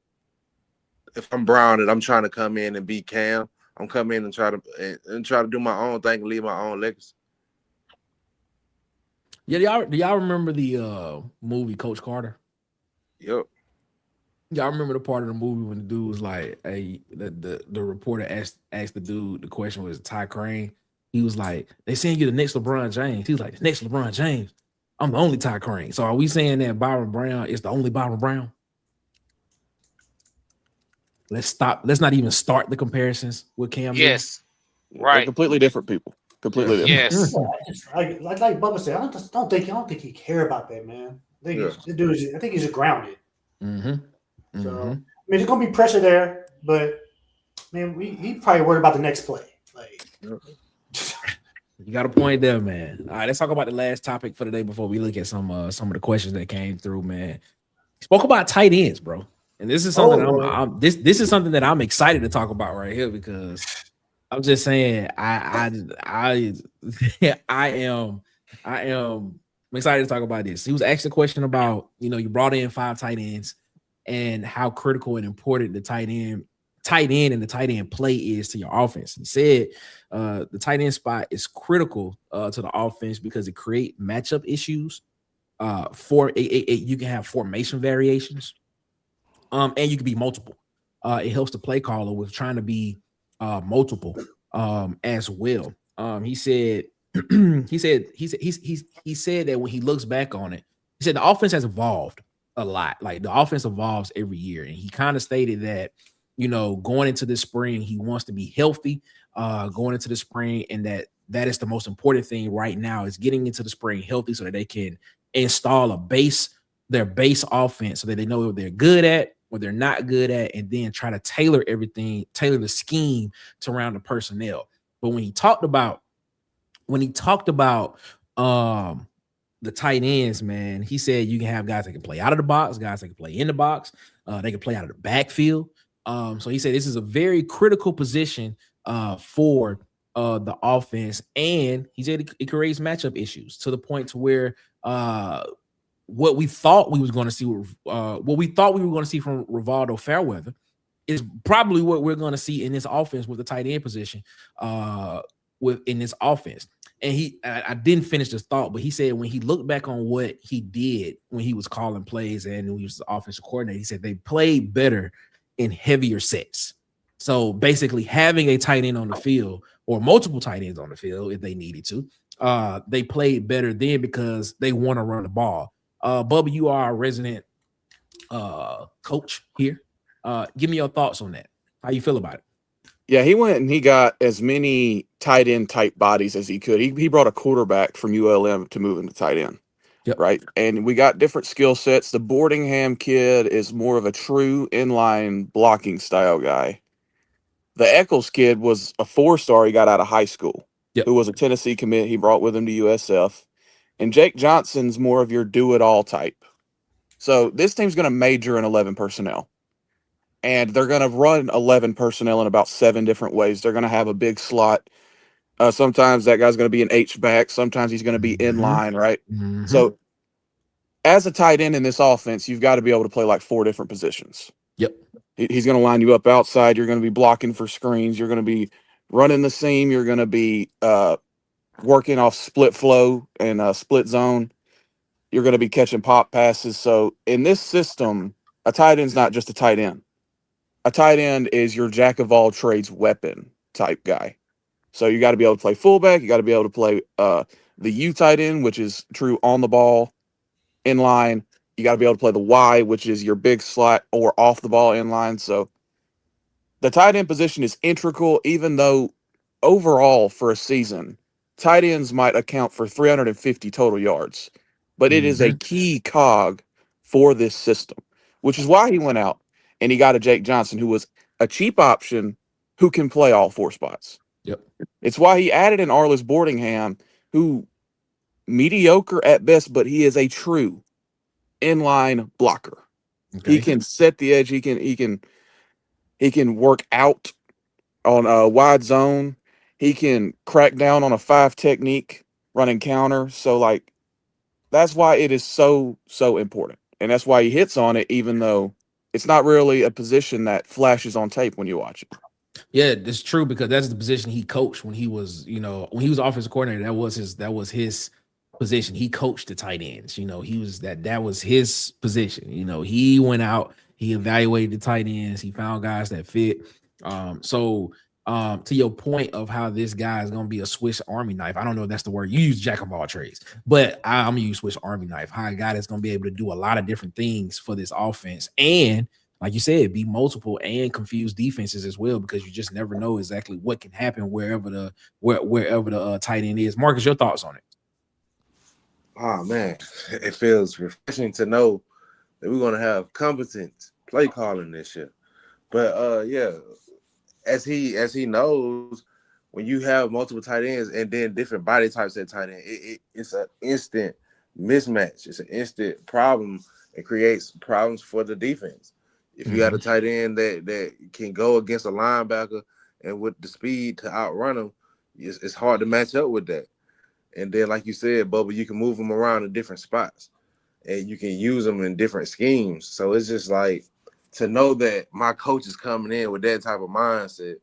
if I'm Brown and I'm trying to come in and be Cam, I'm coming in and try to do my own thing and leave my own legacy. Yeah, do y'all remember the movie Coach Carter? Yep. Y'all remember the part of the movie when the dude was like, "Hey," the reporter asked the dude, the question was Ty Crane. He was like, "They saying you the next LeBron James." He was like, "The next LeBron James. I'm the only Ty Crane." So are we saying that Byrum Brown is the only Byrum Brown? Let's stop. Let's not even start the comparisons with Cam. Yes. They're Right. completely different people. Completely different. Yes. Like Bubba said, I don't think he care about that, man. I think he's just grounded. So I mean, there's gonna be pressure there, but man, he probably worried about the next play. Like, you got a point there, man. All right, let's talk about the last topic for the day before we look at some of the questions that came through, man. Spoke about tight ends, bro, and this is something this is something that I'm excited to talk about right here because I'm just saying I'm excited to talk about this. He was asked a question about, you brought in 5 tight ends and how critical and important the tight end and the tight end play is to your offense. He said the tight end spot is critical to the offense because it creates matchup issues. You can have formation variations, and you can be multiple. It helps the play caller with trying to be multiple as well. He said that when he looks back on it, he said the offense has evolved a lot. Like the offense evolves every year, and he kind of stated that going into this spring he wants to be healthy going into the spring, and that is the most important thing right now is getting into the spring healthy so that they can install their base offense so that they know what they're good at, what they're not good at, and then try to tailor the scheme to around the personnel. But when he talked about the tight ends, man, he said you can have guys that can play out of the box, guys that can play in the box, they can play out of the backfield. So he said this is a very critical position for the offense, and he said it creates matchup issues to the point to where what we thought we were going to see from Rivaldo Fairweather is probably what we're going to see in this offense with the tight end position in this offense. And I didn't finish this thought, but he said when he looked back on what he did when he was calling plays and when he was the offensive coordinator, he said they played better in heavier sets. So basically having a tight end on the field or multiple tight ends on the field if they needed to, they played better then because they want to run the ball. Bubba, you are a resident coach here. Give me your thoughts on that. How you feel about it? Yeah, he went and he got as many tight end type bodies as he could. He brought a quarterback from ULM to move into tight end. Yep. Right. And we got different skill sets. The Boardingham kid is more of a true inline blocking style guy. The Eccles kid was a 4-star he got out of high school, who was a Tennessee commit. He brought with him to USF. And Jake Johnson's more of your do-it-all type. So this team's going to major in 11 personnel. And they're going to run 11 personnel in about 7 different ways. They're going to have a big slot. Sometimes that guy's going to be an H-back. Sometimes he's going to be in line, right? Mm-hmm. So as a tight end in this offense, you've got to be able to play like 4 different positions. Yep. He's going to line you up outside. You're going to be blocking for screens. You're going to be running the seam. You're going to be working off split flow and split zone. You're going to be catching pop passes. So in this system, a tight end's not just a tight end. A tight end is your jack of all trades weapon type guy. So you got to be able to play fullback. You got to be able to play the U tight end, which is true on the ball, in line. You got to be able to play the Y, which is your big slot or off the ball in line. So the tight end position is integral, even though overall for a season, tight ends might account for 350 total yards. but it is a key cog for this system, which is why he went out and he got a Jake Johnson, who was a cheap option who can play all 4 spots. Yep. It's why he added an Arliss Boardingham, who mediocre at best, but he is a true inline blocker. Okay. He can set the edge. He can work out on a wide zone. He can crack down on a 5 technique running counter. So like that's why it is so important. And that's why he hits on it, even though it's not really a position that flashes on tape when you watch it. Yeah, that's true, because that's the position he coached when he was, when he was offensive coordinator. That was his position. He coached the tight ends. He was that was his position. He went out, he evaluated the tight ends, he found guys that fit. To your point of how this guy is gonna be a Swiss Army knife, I don't know if that's the word you use, jack of all trades, but I'm gonna use Swiss Army knife. How a guy that's gonna be able to do a lot of different things for this offense, and like you said, be multiple and confuse defenses as well, because you just never know exactly what can happen wherever the tight end is. Marcus, your thoughts on it? Oh man, it feels refreshing to know that we're gonna have competent play calling this year. But yeah, as he knows, when you have multiple tight ends and then different body types at tight end, it's an instant mismatch. It's an instant problem. It creates problems for the defense. If you got a tight end that can go against a linebacker and with the speed to outrun him, it's hard to match up with that. And then, like you said, Bubba, you can move them around to different spots and you can use them in different schemes. So it's just like, to know that my coach is coming in with that type of mindset,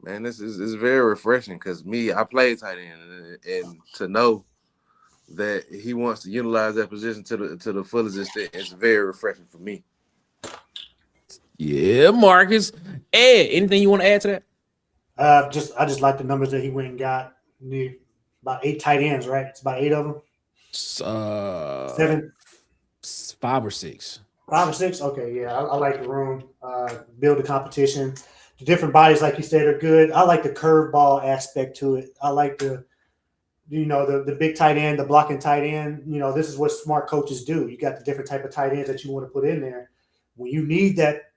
man, this is very refreshing, because I played tight end, and to know that he wants to utilize that position to the fullest extent, it's very refreshing for me. Yeah, Marcus. Ed, anything you want to add to that? I just like the numbers that he went and got. About 8 tight ends, right? It's about 8 of them. 7, 5 or 6. 5 or 6. Okay, yeah, I like the room. Build the competition. The different bodies, like you said, are good. I like the curveball aspect to it. I like the big tight end, the blocking tight end. This is what smart coaches do. You got the different type of tight ends that you want to put in there. When you need that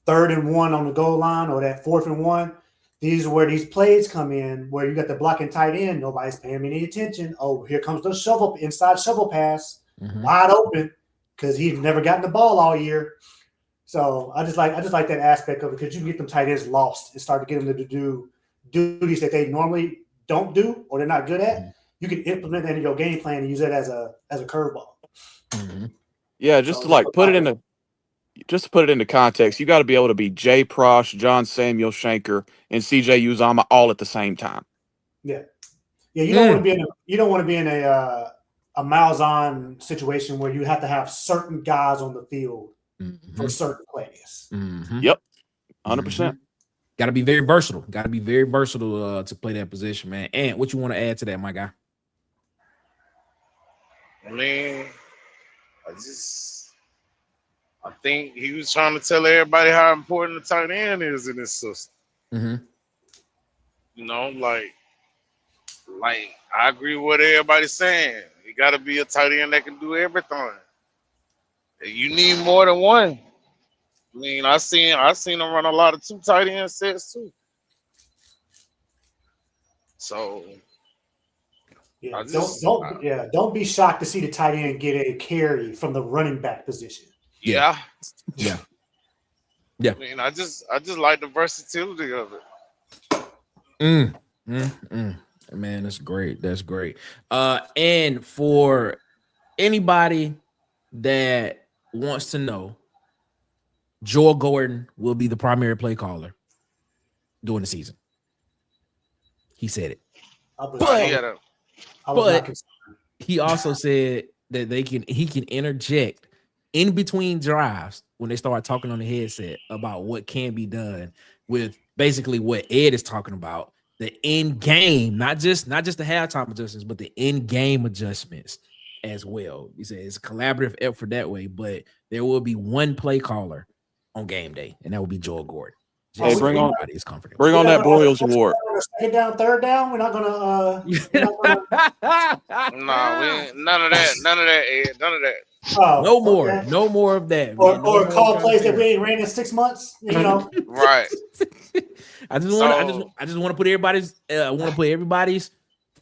3rd and 1 on the goal line, or that 4th and 1, these are where these plays come in, where you got the blocking tight end. Nobody's paying any attention. Oh, here comes the inside shovel pass, wide open, because he's never gotten the ball all year. So I just like that aspect of it, because you can get them tight ends lost and start to get them to do duties that they normally don't do or they're not good at. You can implement that in your game plan and use it as a curveball. Yeah, just to put it into context, you got to be able to be Jay Prosh, John Samuel Shanker, and CJ Uzama all at the same time. Yeah. You don't want to be in a Malzahn situation where you have to have certain guys on the field for certain plays. Yep, 100%. Got to be very versatile. Got to be very versatile to play that position, man. And what you want to add to that, my guy? I mean, I think he was trying to tell everybody how important the tight end is in this system. Like I agree with what everybody's saying. You got to be a tight end that can do everything. You need more than one. I mean, I seen them run a lot of 2 tight end sets too. So yeah, don't be shocked to see the tight end get a carry from the running back position. Yeah. Yeah. I mean, I just like the versatility of it. Man, that's great. That's great. And for anybody that wants to know, Joel Gordon will be the primary play caller during the season. He said it. But he also said that he can interject in between drives when they start talking on the headset about what can be done with basically what Ed is talking about, the end game, not just the halftime adjustments, but the end game adjustments as well. He said it's a collaborative effort that way, but there will be one play caller on game day, and that will be Joel Gordon. Hey, Just so bring on everybody is comfortable. bring on that Broyles award. Second down, third down. We're not gonna. We're not gonna Nah, we ain't, none of that, Ed, none of that. oh, No more. okay. No more of that. Or, Man. No or more call trying plays to that we ain't ran in 6 months. You know. Right. I just want to put everybody's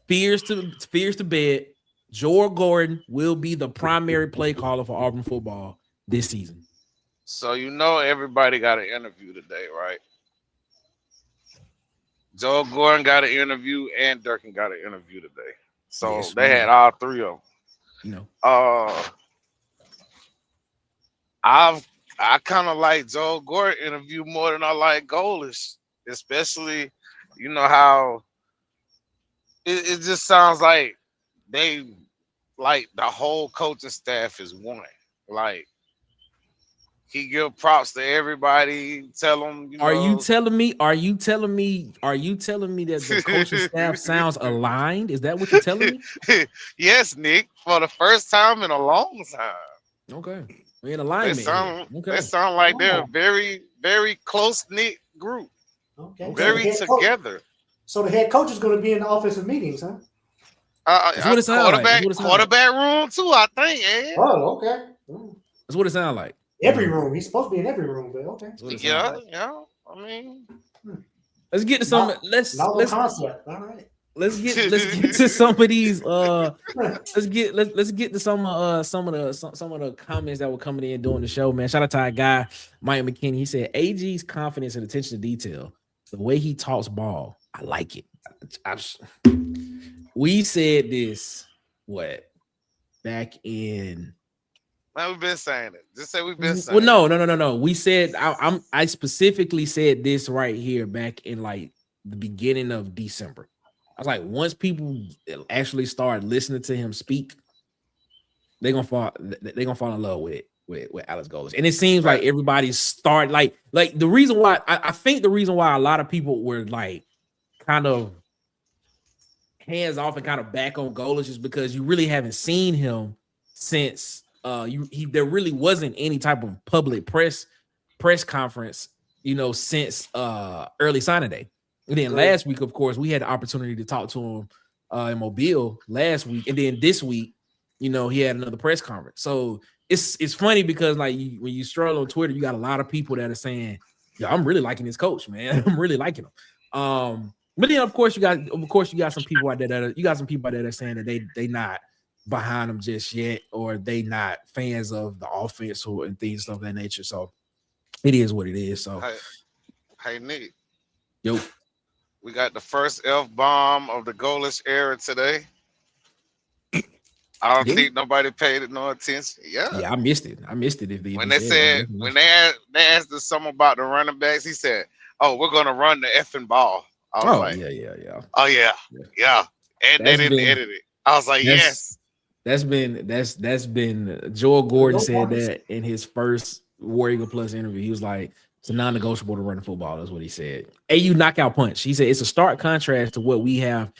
fears to bed. Joel Gordon will be the primary play caller for Auburn football this season. So you know everybody got an interview today, right? Joe Gordon got an interview and Durkin got an interview today. So Yes, they man. had all three of them. You know. I kind of like Joe Gordon interview more than I like Golesh, especially, you know how it just sounds like they like the whole coaching staff is one. Like he give props to everybody, tell them. Are you telling me that the coaching staff sounds aligned? Is that what you're telling me? Yes, Nick, for the first time in a long time. Okay. We're in alignment. They sound like they're a very, very close-knit group. Okay. Very together. So the head coach is going to be in the offensive meetings, huh? That's what it sounds like. Quarterback room too, I think. Ed. Oh, okay. That's what it sounds like. Every room. He's supposed to be in every room, but okay. Yeah, like. yeah. I mean, let's get to some. Let's concept. All right. Let's get to some of these. Let's get to some of the comments that were coming in during the show, man. Shout out to our guy Mike McKinney. He said AG's confidence and attention to detail, the way he talks ball, I like it. We said this back in. Man, we've been saying it. Just say we've been saying. Well, no. We said I specifically said this right here back in like the beginning of December. I was like, once people actually start listening to him speak, they're gonna fall in love with Alex Golesh. And it seems like everybody's start like the reason why I think the reason why a lot of people were like kind of hands off and kind of back on Golesh is because you really haven't seen him since there really wasn't any type of public press conference, since early signing day. And then last week, of course, we had the opportunity to talk to him in Mobile last week, and then this week, he had another press conference. So it's funny because like when you stroll on Twitter, you got a lot of people that are saying, "Yeah, I'm really liking this coach, man. I'm really liking him." But then of course you got some people out there that are saying that they not behind him just yet, or they not fans of the offense and things of that nature. So it is what it is. So hey Nick, yo. We got the first F-bomb of the Golesh era today. I don't think nobody paid it no attention. Yeah, I missed it. When they asked us something about the running backs, he said, "Oh, we're gonna run the effing ball." I was like, yeah. Oh yeah. And they didn't edit it. I was like, yes. That's been Joel Gordon said that in his first War Eagle Plus interview. He was like, it's a non-negotiable to run the football. That's what he said. AU knockout punch. He said it's a stark contrast to what we have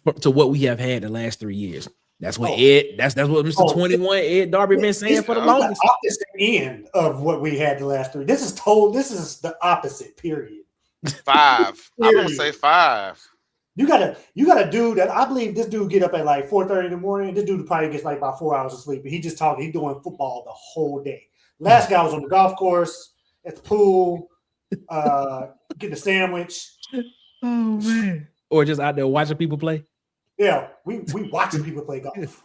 had the last 3 years. That's what that's what Mr. 21 Ed Darby been saying for the longest. The opposite end of what we had the last 3. This is the opposite. Period. 5. I'm gonna say 5. You got a dude that I believe this dude get up at like 4:30 in the morning. This dude probably gets like about 4 hours of sleep. And he just talking. He doing football the whole day. Last guy was on the golf course, at the pool, getting a sandwich. Oh man! Or just out there watching people play. Yeah, we watching people play golf.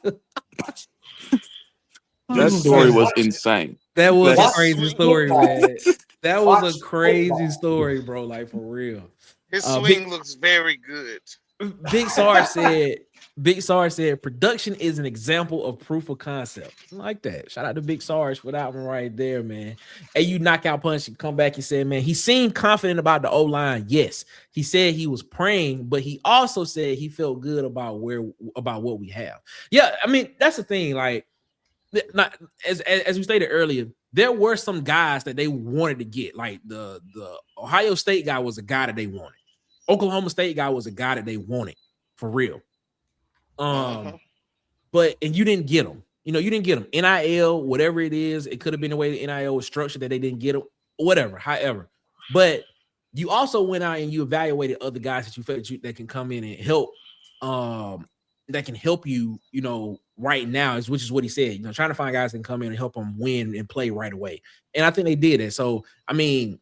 That story was insane. That was a crazy story, man. That was a crazy story, bro. Like for real. His swing looks very good. Big Sarge said production is an example of proof of concept. I like that. Shout out to Big Sarge for that one right there, man. Hey, you knockout punch and come back and said, man, he seemed confident about the O-line. Yes, he said he was praying, but he also said he felt good about what we have. Yeah, I mean, that's the thing. Like, not as we stated earlier, there were some guys that they wanted to get. Like the Ohio State guy was a guy that they wanted. Oklahoma State guy was a guy that they wanted for real. But you didn't get them. You didn't get them. NIL, whatever it is, it could have been the way the NIL was structured that they didn't get them, whatever, however. But you also went out and you evaluated other guys that you felt that can come in and help, that can help you, right now, which is what he said, trying to find guys that can come in and help them win and play right away. And I think they did it. So, I mean,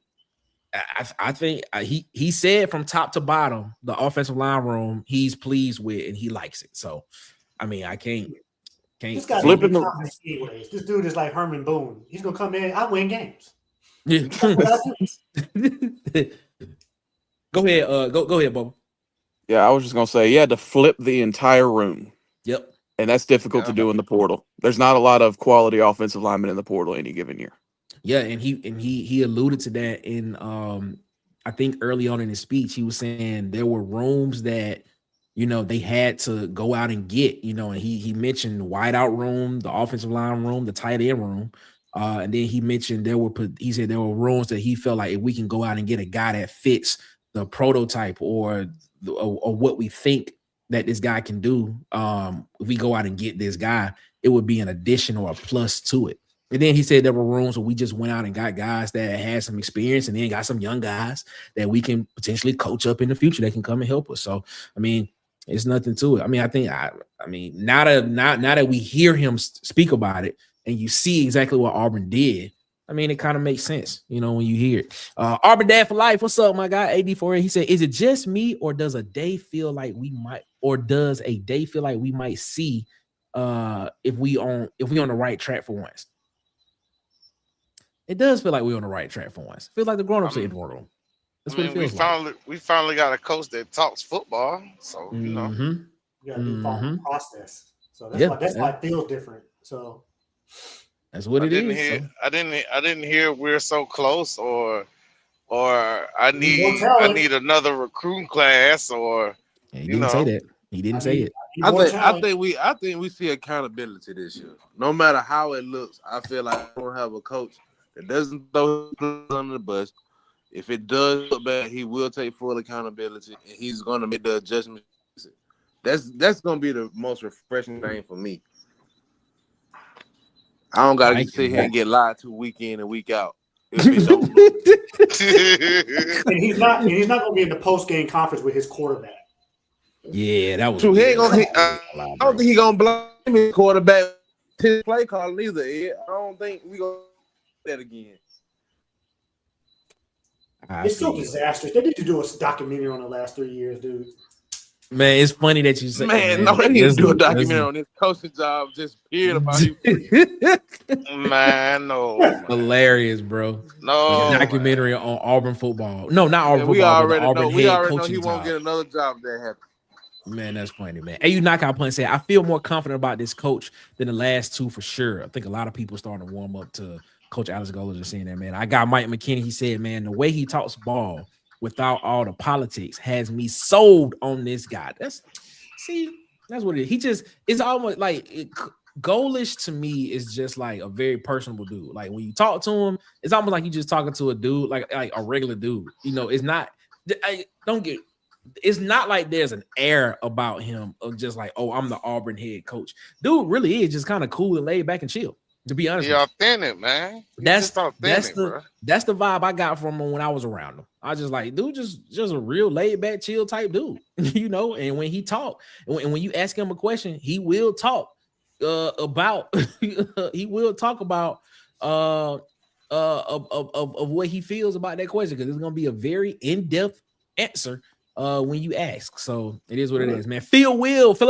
I think he said from top to bottom, the offensive line room, he's pleased with and he likes it. So, I mean, I can't This guy Flipping be the- confident anyways. This dude is like Herman Boone. He's gonna come in. I win games. Yeah. That's what I do. Go ahead, go ahead, Bubba. Yeah, I was just gonna say, you had to flip the entire room, Yep. and that's difficult to do in the portal. There's not a lot of quality offensive linemen in the portal any given year. Yeah, and he alluded to that in I think early on in his speech. He was saying there were rooms that they had to go out and get, and he mentioned the wideout room, the offensive line room, the tight end room. And then he mentioned he said there were rooms that he felt like if we can go out and get a guy that fits the prototype or what we think that this guy can do, if we go out and get this guy, it would be an addition or a plus to it. And then he said there were rooms where we just went out and got guys that had some experience and then got some young guys that we can potentially coach up in the future that can come and help us. So, I mean, it's nothing to it. I mean, I think, now that we hear him speak about it and you see exactly what Auburn did, I mean, it kind of makes sense, when you hear it. Auburn Dad for Life. What's up, my guy? AD4A. He said, is it just me or does a day feel like we might see if we on the right track for once? It does feel like we're on the right track for once. It feels like the grown-ups are in the room. That's what it feels like. We finally got a coach that talks football. So, You gotta do the process. So that's why it feels different. So that's what it is. I didn't hear we're so close or I need another recruiting class or he didn't say that. He didn't say it. I think we see accountability this year. No matter how it looks, I feel like we don't have a coach that doesn't throw his under the bus. If it does look bad, he will take full accountability and he's gonna make the adjustment. That's gonna be the most refreshing thing for me. I don't gotta sit here and get lied to week in and week out. and he's not gonna be in the post game conference with his quarterback. Yeah, that was true. I don't think he's gonna blame his quarterback to play calling either. I don't think we gonna do that again. It's so disastrous. They need to do a documentary on the last 3 years, dude. Man, it's funny that you say. Man, no, they need to do a documentary on this coaching job. Just period about you. Man, no. Hilarious, bro. No documentary on Auburn football. No, not Auburn football. We already Auburn know. We already know he job. won't get another job that happen. Man, that's funny, man. Hey, you knockout punch said, I feel more confident about this coach than the last two for sure. I think a lot of people starting to warm up to Coach Alex Golesh is saying that, man. I got Mike McKinney. He said, man, the way he talks ball without all the politics has me sold on this guy. That's what it is. It's almost like Golesh to me is just like a very personable dude. Like when you talk to him, it's almost like you just talking to a dude, like a regular dude. It's not, it's not like there's an air about him of just like, oh, I'm the Auburn head coach. Dude really is just kind of cool and laid back and chill. To be honest, he's authentic, man. That's the vibe I got from him when I was around him. I was just like, dude, just a real laid back, chill type dude, And when he talk, and when you ask him a question, he will talk about of what he feels about that question, because it's gonna be a very in-depth answer when you ask. So it is what it is, man. Phil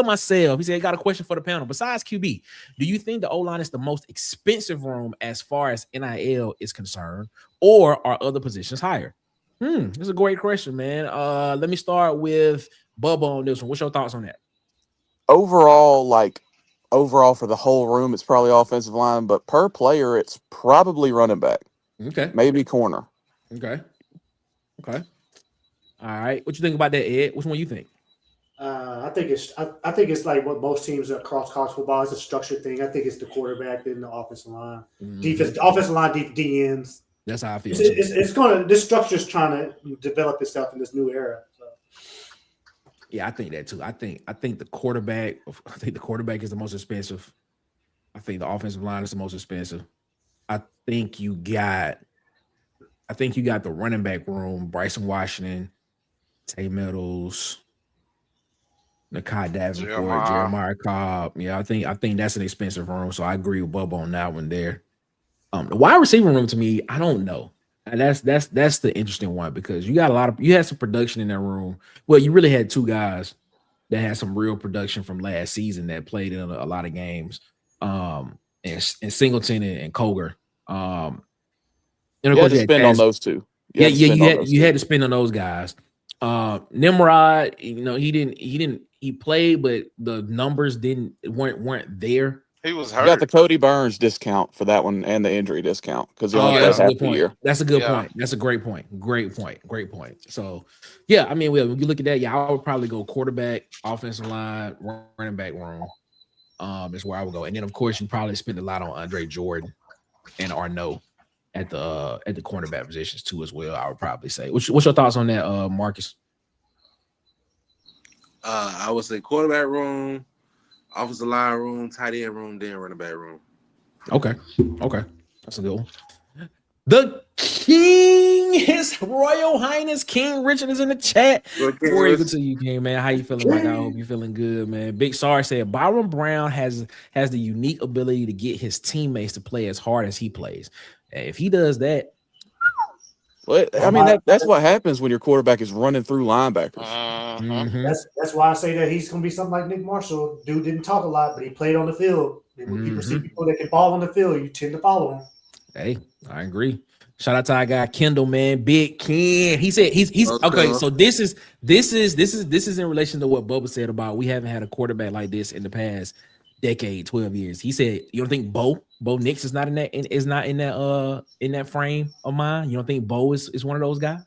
myself. He said, I got a question for the panel. Besides QB, do you think the O-line is the most expensive room as far as NIL is concerned, or are other positions higher? It's a great question, man. Let me start with Bubba on this one. What's your thoughts on that? Overall for the whole room, it's probably offensive line, but per player, it's probably running back. Okay. Maybe corner. Okay. All right. What you think about that, Ed? Which one you think? I think it's like what most teams across college football. It's a structured thing. I think it's the quarterback, then the offensive line, defense, offensive line, DNs. That's how I feel. This structure is trying to develop itself in this new era. So. Yeah, I think that too. I think the quarterback. I think the quarterback is the most expensive. I think the offensive line is the most expensive. I think you got I think you got the running back room: Bryson Washington, Tay Meadows, Nakai Davenport, Jeremiah Cobb. Yeah, I think that's an expensive room. So I agree with Bubba on that one there. The wide receiver room to me, I don't know. And that's the interesting one because you had some production in that room. Well, you really had two guys that had some real production from last season that played in a lot of games. And Singleton and Koger. And of course, you had to spend on those two. You had to spend on those guys. Nimrod, he played, but the numbers weren't there. He was hurt. You got the Cody Burns discount for that one and the injury discount because he only that's played a half good the point. year. That's a good point. That's a great point. Great point. So, yeah, I mean, when you look at that, I would probably go quarterback, offensive line, running back room. Is where I would go, and then of course you probably spend a lot on Andre Jordan and Arnaud at the cornerback positions too as well. I would probably say. What's your thoughts on that, Marcus? I would say quarterback room, offensive line room, tight end room, then running back room. Okay, that's a good one. The King, His Royal Highness King Richard is in the chat. Before you go to you, King, man, how you feeling, Mike? I hope you're feeling good, man. Big Sar said Byrum Brown has the unique ability to get his teammates to play as hard as he plays. If he does that, well, I mean that's what happens when your quarterback is running through linebackers. That's why I say that he's going to be something like Nick Marshall. Dude didn't talk a lot, but he played on the field. And when people see people that can ball on the field, you tend to follow him. Hey, I agree. Shout out to our guy Kendall, man, Big Ken. He said he's okay. So this is in relation to what Bubba said about we haven't had a quarterback like this in the past decade, 12 years. He said, you don't think Bo Nix is not in that frame of mind? You don't think Bo is one of those guys?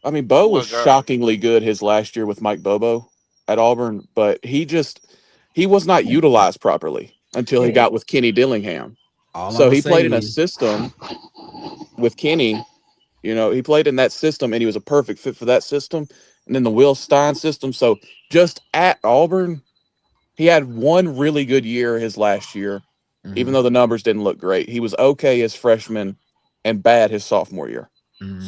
I mean, Bo was shockingly good his last year with Mike Bobo at Auburn, but he was not utilized properly until he got with Kenny Dillingham. So he played in a system with Kenny. He played in that system, and he was a perfect fit for that system. And then the Will Stein system. So just at Auburn, he had one really good year his last year, even though the numbers didn't look great. He was okay his freshman and bad his sophomore year.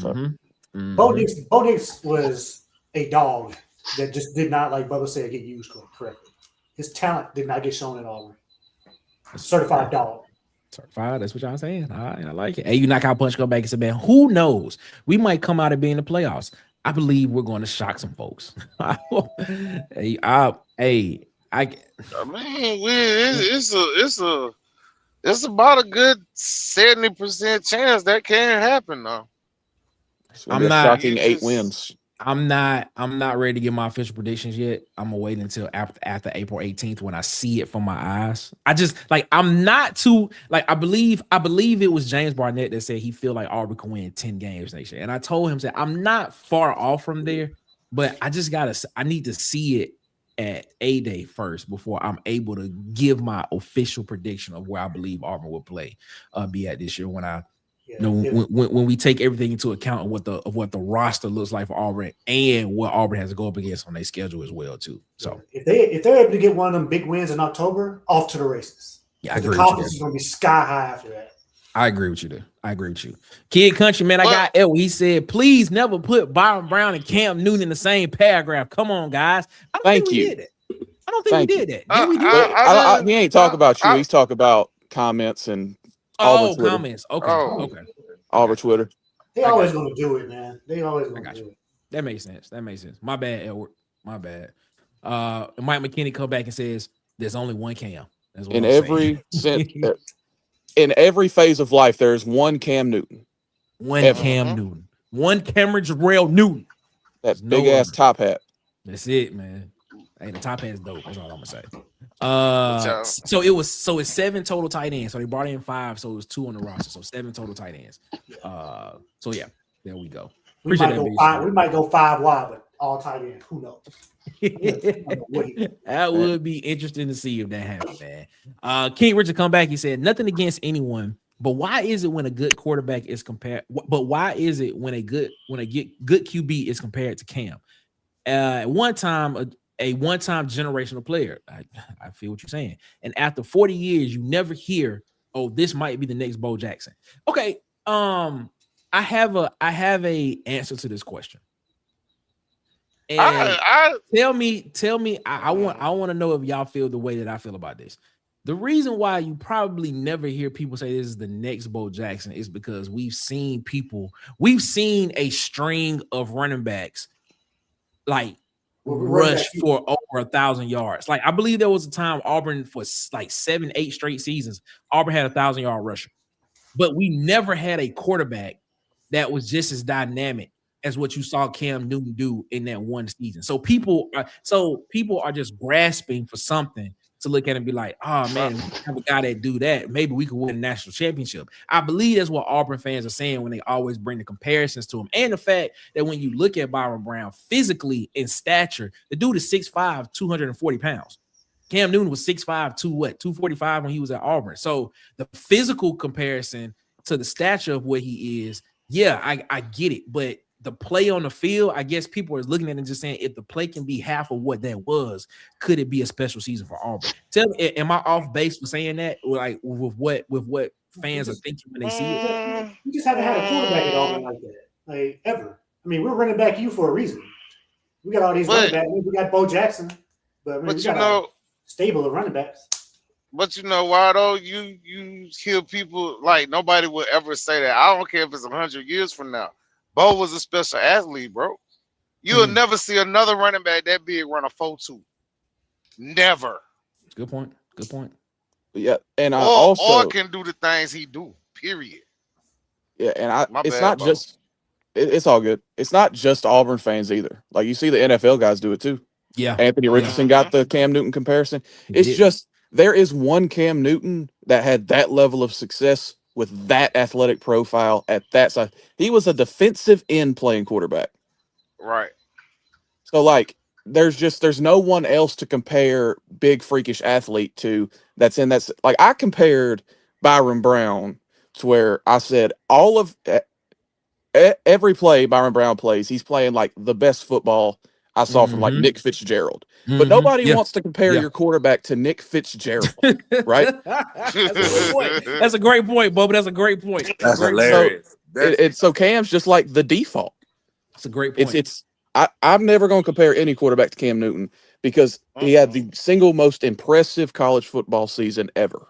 So. Bo Nix was a dog that just did not, like Bubba said, get used correctly. His talent did not get shown at Auburn. Certified dog. Certified, that's what y'all saying. All right, I like it. Hey, you knock out punch, go back and say, man, who knows? We might come out of being in the playoffs. I believe we're going to shock some folks. It's about a good 70% chance that can happen though. I'm not shocking 8 wins. I'm not ready to give my official predictions yet. I'm gonna wait until after April 18th when I see it from my eyes. I'm not too I believe it was James Barnett that said he feel like Auburn can win 10 games next year. And I told him that I'm not far off from there, but I need to see it at A-Day first before I'm able to give my official prediction of where I believe Auburn will be at this year when we take everything into account of what the roster looks like for Auburn and what Auburn has to go up against on their schedule as well too. So if they're able to get one of them big wins in October, off to the races. Yeah, I agree. The confidence is going to be sky high after that. I agree with you there. Kid Country, man, I got Elwood. He said, please never put Byron Brown and Cam Newton in the same paragraph. Come on, guys. I don't think we did that. He ain't talk about you. He's talking about comments and comments. Okay. Over Twitter. They always going to do it, man. They always going to do it. That makes sense. My bad, Edward. My bad. Mike McKinney come back and says, there's only one Cam. That's what in every phase of life, there's one Cam Newton. Cam Newton. One Cameron Jarrell Newton. That big ass top hat. That's it, man. Hey, the top hat's dope. That's all I'm gonna say. So it's 7 total tight ends. So they brought in 5, so it was 2 on the roster. So 7 total tight ends. So yeah, there we go. We might go 5 wide, but all tight ends. Who knows? That would be interesting to see if that happens, man. King Richard come back. He said nothing against anyone, but why is it when a good quarterback is compared? But why is it when a good QB is compared to Cam? At one time, a one-time generational player. I feel what you're saying. And after 40 years, you never hear, "Oh, this might be the next Bo Jackson." Okay, I I have a answer to this question. And tell me, I want to know if y'all feel the way that I feel about this. The reason why you probably never hear people say this is the next Bo Jackson is because we've seen a string of running backs like rush for over 1,000 yards. Like I believe there was a time Auburn for like 7-8 straight seasons, Auburn had 1,000-yard rusher, but we never had a quarterback that was just as dynamic as what you saw Cam Newton do in that one season. So people are just grasping for something to look at and be like, oh man, we have a guy that do that. Maybe we could win a national championship. I believe that's what Auburn fans are saying when they always bring the comparisons to him. And the fact that when you look at Byrum Brown physically in stature, the dude is 6'5", 240 pounds. Cam Newton was 6'5", 245 when he was at Auburn. So the physical comparison to the stature of what he is, yeah, I get it. But the play on the field, I guess people are looking at it and just saying, if the play can be half of what that was, could it be a special season for Auburn? Tell me, am I off base for saying that? Like with what fans are thinking when they see it? We just haven't had a quarterback at Auburn like that, like ever. I mean, we're running back you for a reason. We got all these running backs. We got Bo Jackson, but we got a stable of running backs. But you know why though? You hear people like nobody will ever say that. I don't care if it's 100 years from now. Bo was a special athlete, bro. You'll never see another running back that big run a 4.2. Never. Good point. Good point. Yeah, and I also can do the things he do. Period. Yeah, and it's not just. It's all good. It's not just Auburn fans either. Like you see the NFL guys do it too. Yeah. Anthony Richardson got the Cam Newton comparison. It's just there is one Cam Newton that had that level of success with that athletic profile at that size. He was a defensive end playing quarterback. Right. So like there's no one else to compare big freakish athlete to that's in that. Like I compared Byrum Brown to where I said all of every play Byrum Brown plays, he's playing like the best football I saw from like Nick Fitzgerald. But nobody wants to compare your quarterback to Nick Fitzgerald, right? That's a great point, Bubba. That's a great point. That's hilarious. So Cam's just like the default. It's a great point. I'm never going to compare any quarterback to Cam Newton because he had the single most impressive college football season ever.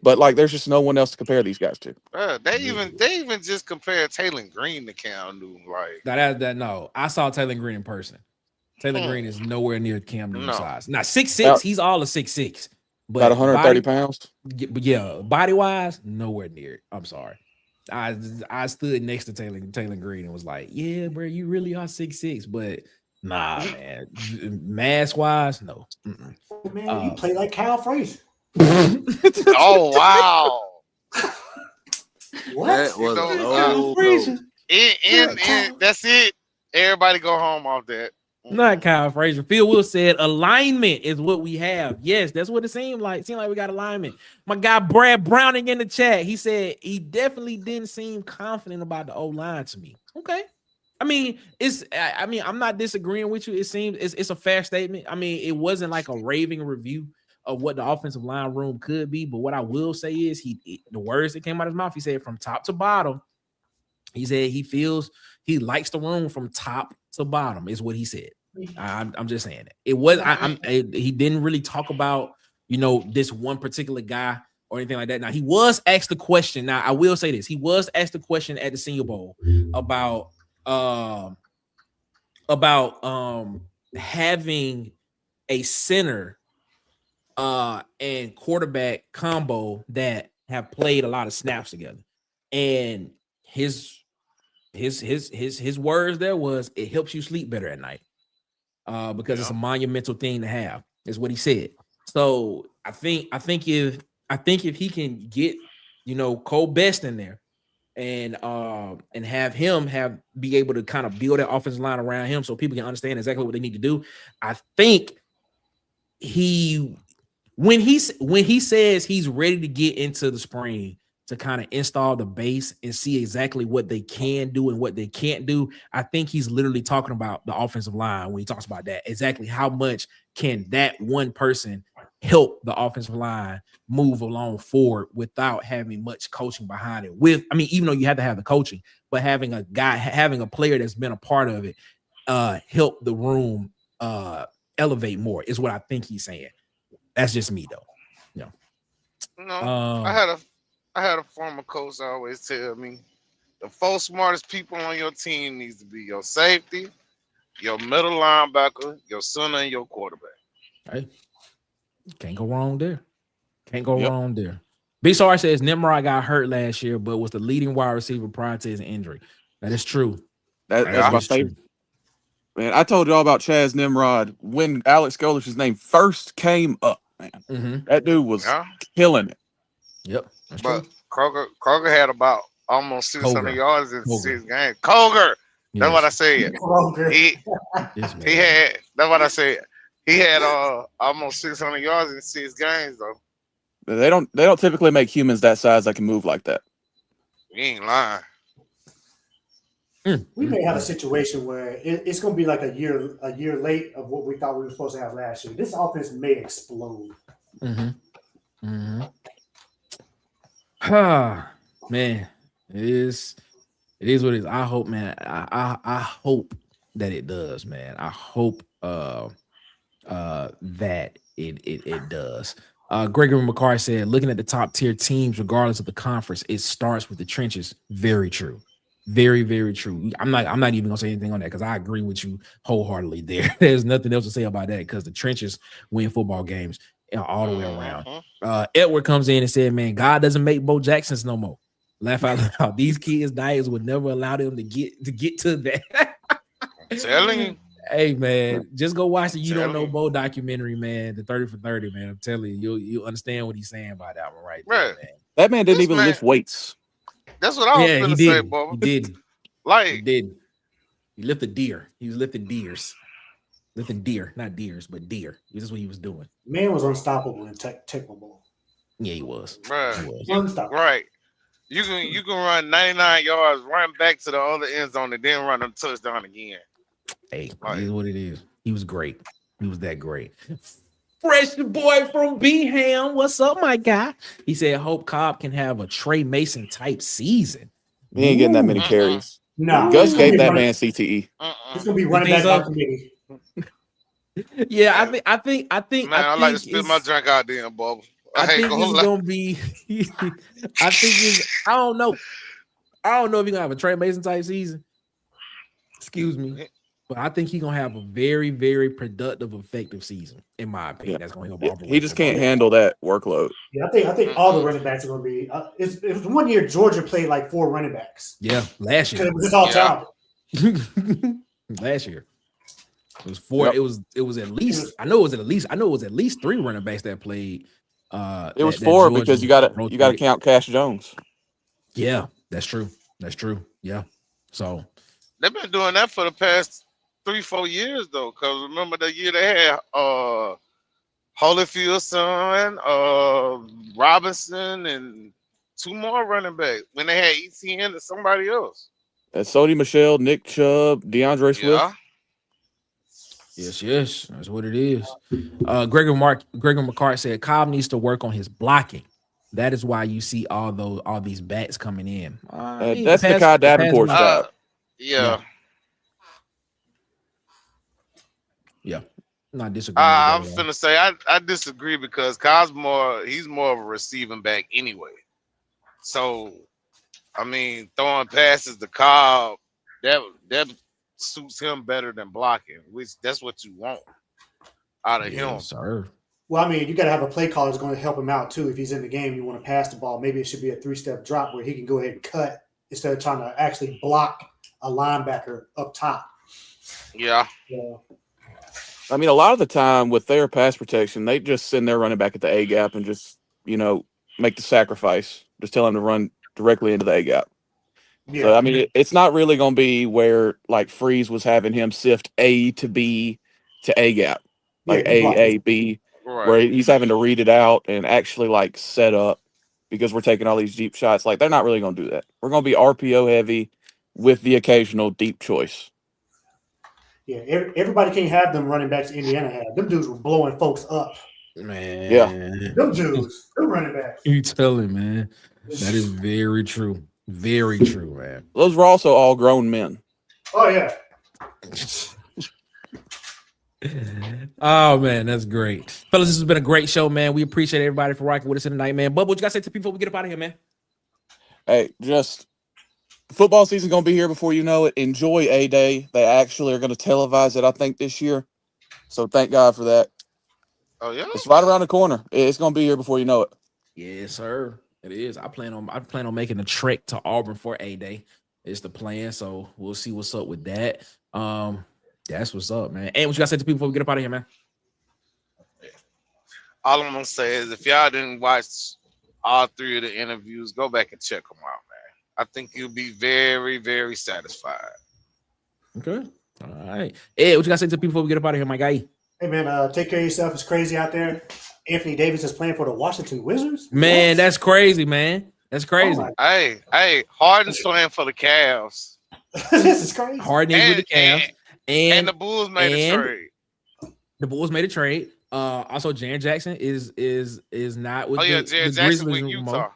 But like, there's just no one else to compare these guys to. They even just compare Taylor Green to Cam Newton. Like no, I saw Taylor Green in person. Taylor Green is nowhere near Cam Newton size. Now 6'6", he's all of 6'6", but about 130 pounds. But yeah, body wise, nowhere near it. I'm sorry. I stood next to Taylor Green and was like, yeah, bro, you really are 6'6", but nah, man, mass wise, no. Man, you play like Kyle Frazier. Oh wow! What? That was and that's it. Everybody go home off that. Not Kyle Frazier. Phil Will said alignment is what we have. Yes, that's what it seemed like. It seemed like we got alignment. My guy Brad Browning in the chat, he said he definitely didn't seem confident about the O-line to me. Okay. I mean, I'm not disagreeing with you. It seems it's a fair statement. I mean, it wasn't like a raving review of what the offensive line room could be, but what I will say is the words that came out of his mouth, he said from top to bottom, he said he feels he likes the room from top to bottom is what he said. I'm just saying that it was. He didn't really talk about this one particular guy or anything like that. Now he was asked the question. Now I will say this: he was asked the question at the Senior Bowl about having a center and quarterback combo that have played a lot of snaps together, and his words there was it helps you sleep better at night because it's a monumental thing to have is what he said. So I think if he can get Cole Best in there and have him be able to kind of build that offensive line around him so people can understand exactly what they need to do, I think when he says he's ready to get into the spring to kind of install the base and see exactly what they can do and what they can't do, I think he's literally talking about the offensive line when he talks about that. Exactly how much can that one person help the offensive line move along forward without having much coaching behind it. Even though you have to have the coaching, but having a player that's been a part of it help the room elevate more is what I think he's saying. That's just me though. I had a former coach always tell me the four smartest people on your team needs to be your safety, your middle linebacker, your center, and your quarterback. Hey, can't go wrong there. Can't go wrong there. B-Sar says Nimrod got hurt last year, but was the leading wide receiver prior to his injury. That is true. That's my favorite. Man, I told y'all about Chaz Nimrod when Alex Golesh's name first came up. Man, that dude was killing it. Yep, that's but true. Kroger had about almost 600 yards in 6 games. Kroger, that's what I said. He had. That's what I said. He had almost 600 yards in 6 games though. They don't typically make humans that size that can move like that. You ain't lying. We may have a situation where it's going to be like a year late of what we thought we were supposed to have last year. This offense may explode. Man, it is what it is. I hope, man. I hope that it does, man. I hope that it does. Gregory McCarr said, looking at the top tier teams, regardless of the conference, it starts with the trenches. Very true. Very, very true. I'm not even gonna say anything on that because I agree with you wholeheartedly there. There's nothing else to say about that because the trenches win football games all the way around. Edward comes in and said, man, God doesn't make Bo Jacksons no more. Laugh out loud. These kids' diets would never allow them to get to that. I'm telling you. Hey man, just go watch the You Don't Know Bo documentary, man. The 30 for 30, man. I'm telling you, you'll understand what he's saying by that one right there, man. That man didn't even lift weights. That's what I was going to say, Bob. He did. He did. He lifted deer. He was lifting deers. Lifting deer, not deers, but deer. This is what he was doing. Man was unstoppable in technical. Yeah, he was. Unstoppable. Right. You can run 99 yards, run back to the other end zone, and then run a touchdown again. Hey, it is what it is. He was great. He was that great. Fresh boy from B-Ham. What's up, my guy? He said, hope Cobb can have a Trey Mason type season. He ain't getting that many carries. No. Gus gave that man CTE. It's gonna be running back by committee. Yeah, I think. Man, I like to spit my drink out there, Bob. I think it's gonna be. I don't know. I don't know if he's gonna have a Trey Mason type season. Excuse me. But I think he's gonna have a very, very productive, effective season, in my opinion. That's gonna help Auburn. He just can't handle that workload. Yeah, I think all the running backs are gonna be. It was 1 year Georgia played like 4 running backs. Yeah, last year it was all talented. Last year it was 4. Yep. It was at least. I know it was at least 3 running backs that played. It was 4 because you got to count Cash Jones. Yeah, that's true. Yeah, so they've been doing that for the past 3-4 years though, because remember the year they had Holyfield's son, Robinson, and 2 more running backs when they had ETN and somebody else. That's Sody Michelle, Nick Chubb, DeAndre Swift. Yeah. Yes, that's what it is. Gregor McCart said Cobb needs to work on his blocking. That is why you see all these bats coming in. That's the Kai Davenport's job. Yeah. Yeah, I'm not disagreeing. I'm finna say I disagree because Cobb's he's more of a receiving back anyway. So, I mean, throwing passes to Cobb, that suits him better than blocking, which that's what you want out of him. Sir. Well, I mean, you got to have a play caller that's going to help him out too. If he's in the game, you want to pass the ball. Maybe it should be a 3-step drop where he can go ahead and cut instead of trying to actually block a linebacker up top. Yeah. I mean, a lot of the time with their pass protection, they just send their running back at the A gap and just, make the sacrifice. Just tell him to run directly into the A gap. Yeah. So, I mean, it's not really going to be where, like, Freeze was having him sift A to B to A gap. Like A, B, right. Where he's having to read it out and actually, like, set up because we're taking all these deep shots. Like, they're not really going to do that. We're going to be RPO heavy with the occasional deep choice. Yeah, everybody can't have them running backs Indiana had. Them dudes were blowing folks up. Man. Them Jews, them running backs. You telling, man. That is very true. Very true, man. Those were also all grown men. Oh yeah. Oh man, that's great. Fellas, this has been a great show, man. We appreciate everybody for rocking with us tonight, man. Bubba, what you gotta say to people before we get up out of here, man? Hey, just football season gonna be here before you know it. Enjoy A-Day. They actually are gonna televise it, I think, this year. So thank God for that. Oh yeah. It's right around the corner. It's gonna be here before you know it. Yes, sir. It is. I plan on making a trek to Auburn for A-Day. It's the plan. So we'll see what's up with that. That's what's up, man. And what you gotta say to people before we get up out of here, man? All I'm gonna say is if y'all didn't watch all 3 of the interviews, go back and check them out, man. I think you'll be very, very satisfied. Okay. All right. Hey, what you gotta say to people before we get up out of here, my guy? Hey man, take care of yourself. It's crazy out there. Anthony Davis is playing for the Washington Wizards. Man, What? that's crazy, man. That's crazy. Oh Hey, Harden's playing for the Cavs. This is crazy. Harden is with the Cavs. And the Bulls made a trade. The Bulls made a trade. Also, Jaren Jackson is not with Jaren the Jackson Grizzlies with Utah.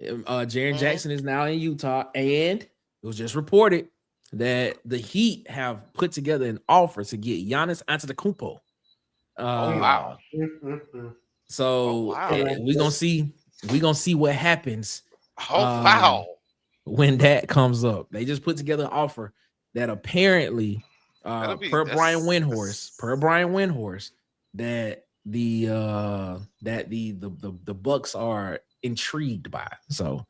anymore. Jaren Jackson is now in Utah, and it was just reported that the Heat have put together an offer to get Giannis Antetokounmpo. Wow. So wow. we're gonna see what happens. Oh wow. When that comes up. They just put together an offer that apparently per Brian Windhorst that the Bucks are intrigued by. So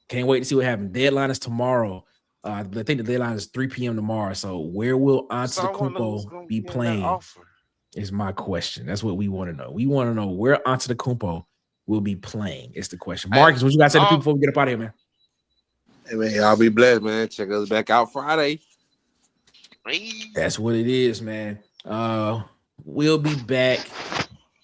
can't wait to see what happens. Deadline is tomorrow. I think the deadline is 3 p.m. tomorrow. So where will Antetokounmpo be playing is my question. That's what we want to know. We want to know where Antetokounmpo will be playing. It's the question. Marcus, what you got to say to people before we get up out of here, man? Hey man, y'all be blessed, man. Check us back out Friday. That's what it is, man. We'll be back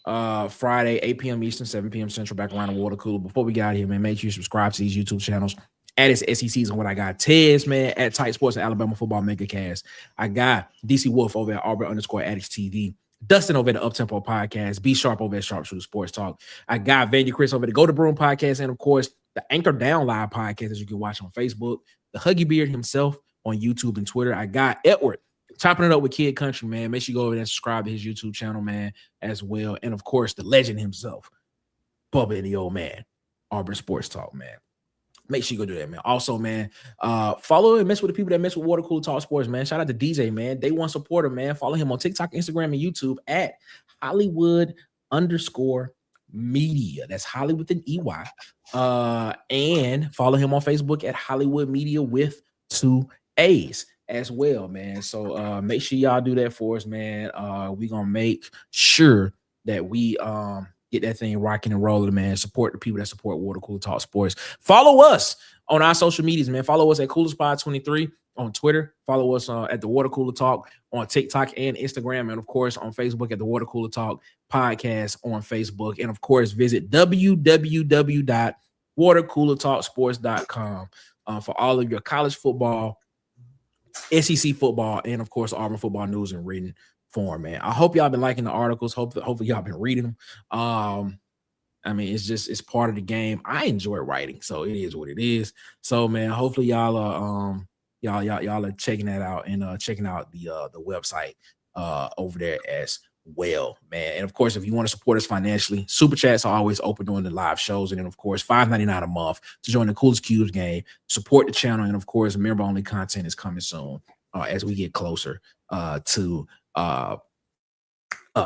Friday, 8 p.m. Eastern, 7 p.m. Central, back around the water cooler. Before we get out of here, man, make sure you subscribe to these YouTube channels. At its SECs and what I got. Tez, man, at Tight Sports and Alabama Football Megacast. I got DC Wolf over at Auburn_Addicts TV. Dustin over at the Uptempo Podcast. B Sharp over at Sharpshooter Sports Talk. I got Vandy Chris over at the Go to Broom Podcast. And of course, the Anchor Down Live Podcast that you can watch on Facebook. The Huggy Beard himself on YouTube and Twitter. I got Edward chopping it up with Kid Country, man. Make sure you go over there and subscribe to his YouTube channel, man, as well. And of course, the legend himself, Bubba and the Old Man, Auburn Sports Talk, man. Make sure you go do that, man. Also, man, follow and mess with the people that mess with Water Cooler Talk Sports, man. Shout out to DJ, man. Day one supporter, man. Follow him on TikTok, Instagram, and YouTube at Hollywood_media. That's Holly with an EY. And follow him on Facebook at Hollywood Media with 2 A's as well, man. So make sure y'all do that for us, man. We're gonna make sure that we get that thing rocking and rolling, man. Support the people that support Water Cooler Talk Sports. Follow us on our social medias, man. Follow us at CoolerSpot23 on Twitter. Follow us at the Water Cooler Talk on TikTok and Instagram. And, of course, on Facebook at the Water Cooler Talk Podcast on Facebook. And, of course, visit www.watercoolertalksports.com for all of your college football, SEC football, and, of course, Auburn football news in written form, man. I hope y'all been liking the articles. Hopefully y'all been reading them. I mean, it's part of the game. I enjoy writing, so it is what it is. So, man, hopefully y'all are y'all are checking that out and checking out the website over there as well, man. And of course, if you want to support us financially, super chats are always open during the live shows. And then, of course, $5.99 a month to join the Coolest Cubes game, support the channel, and of course, member only content is coming soon as we get closer to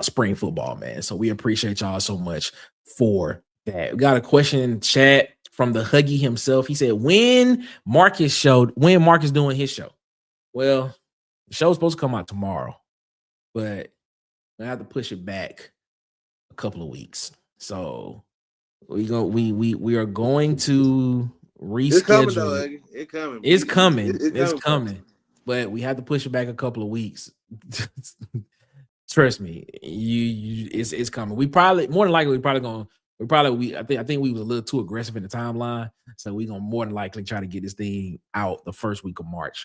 spring football, man. So we appreciate y'all so much for that. We got a question in chat from the Huggy himself. He said, when Marcus doing his show? Well, the show's supposed to come out tomorrow, but I have to push it back a couple of weeks. So we are going to reschedule. It's coming. But we have to push it back a couple of weeks. Trust me, it's coming. I think we was a little too aggressive in the timeline, so we're gonna more than likely try to get this thing out the first week of March.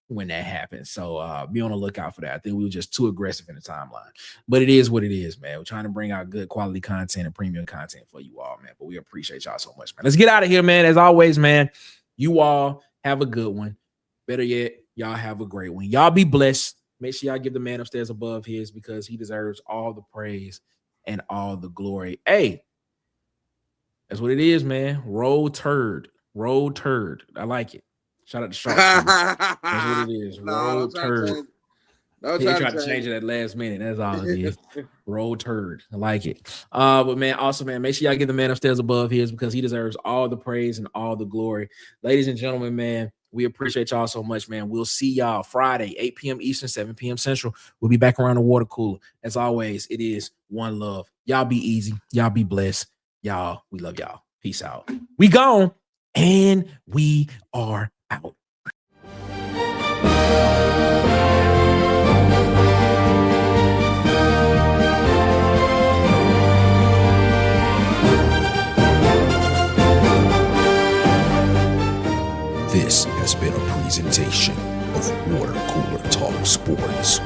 when that happens. So be on the lookout for that. I think we were just too aggressive in the timeline. But it is what it is, man. We're trying to bring out good quality content and premium content for you all, man. But we appreciate y'all so much, man. Let's get out of here, man. As always, man, you all have a good one. Better yet, y'all have a great one. Y'all be blessed. Make sure y'all give the man upstairs above his, because he deserves all the praise and all the glory. Hey, that's what it is, man. Roll turd. Roll turd. I like it. Shout out to Shark. That's what it is. Roll turd. He tried to change it at last minute. That's all it is. Roll turd. I like it. But man, also, man, make sure y'all give the man upstairs above his, because he deserves all the praise and all the glory. Ladies and gentlemen, man, we appreciate y'all so much, man. We'll see y'all Friday, 8 p.m. Eastern, 7 p.m. Central. We'll be back around the water cooler. As always, it is one love. Y'all be easy. Y'all be blessed. Y'all, we love y'all. Peace out. We gone, and we are out. This has been a presentation of Water Cooler Talk Sports.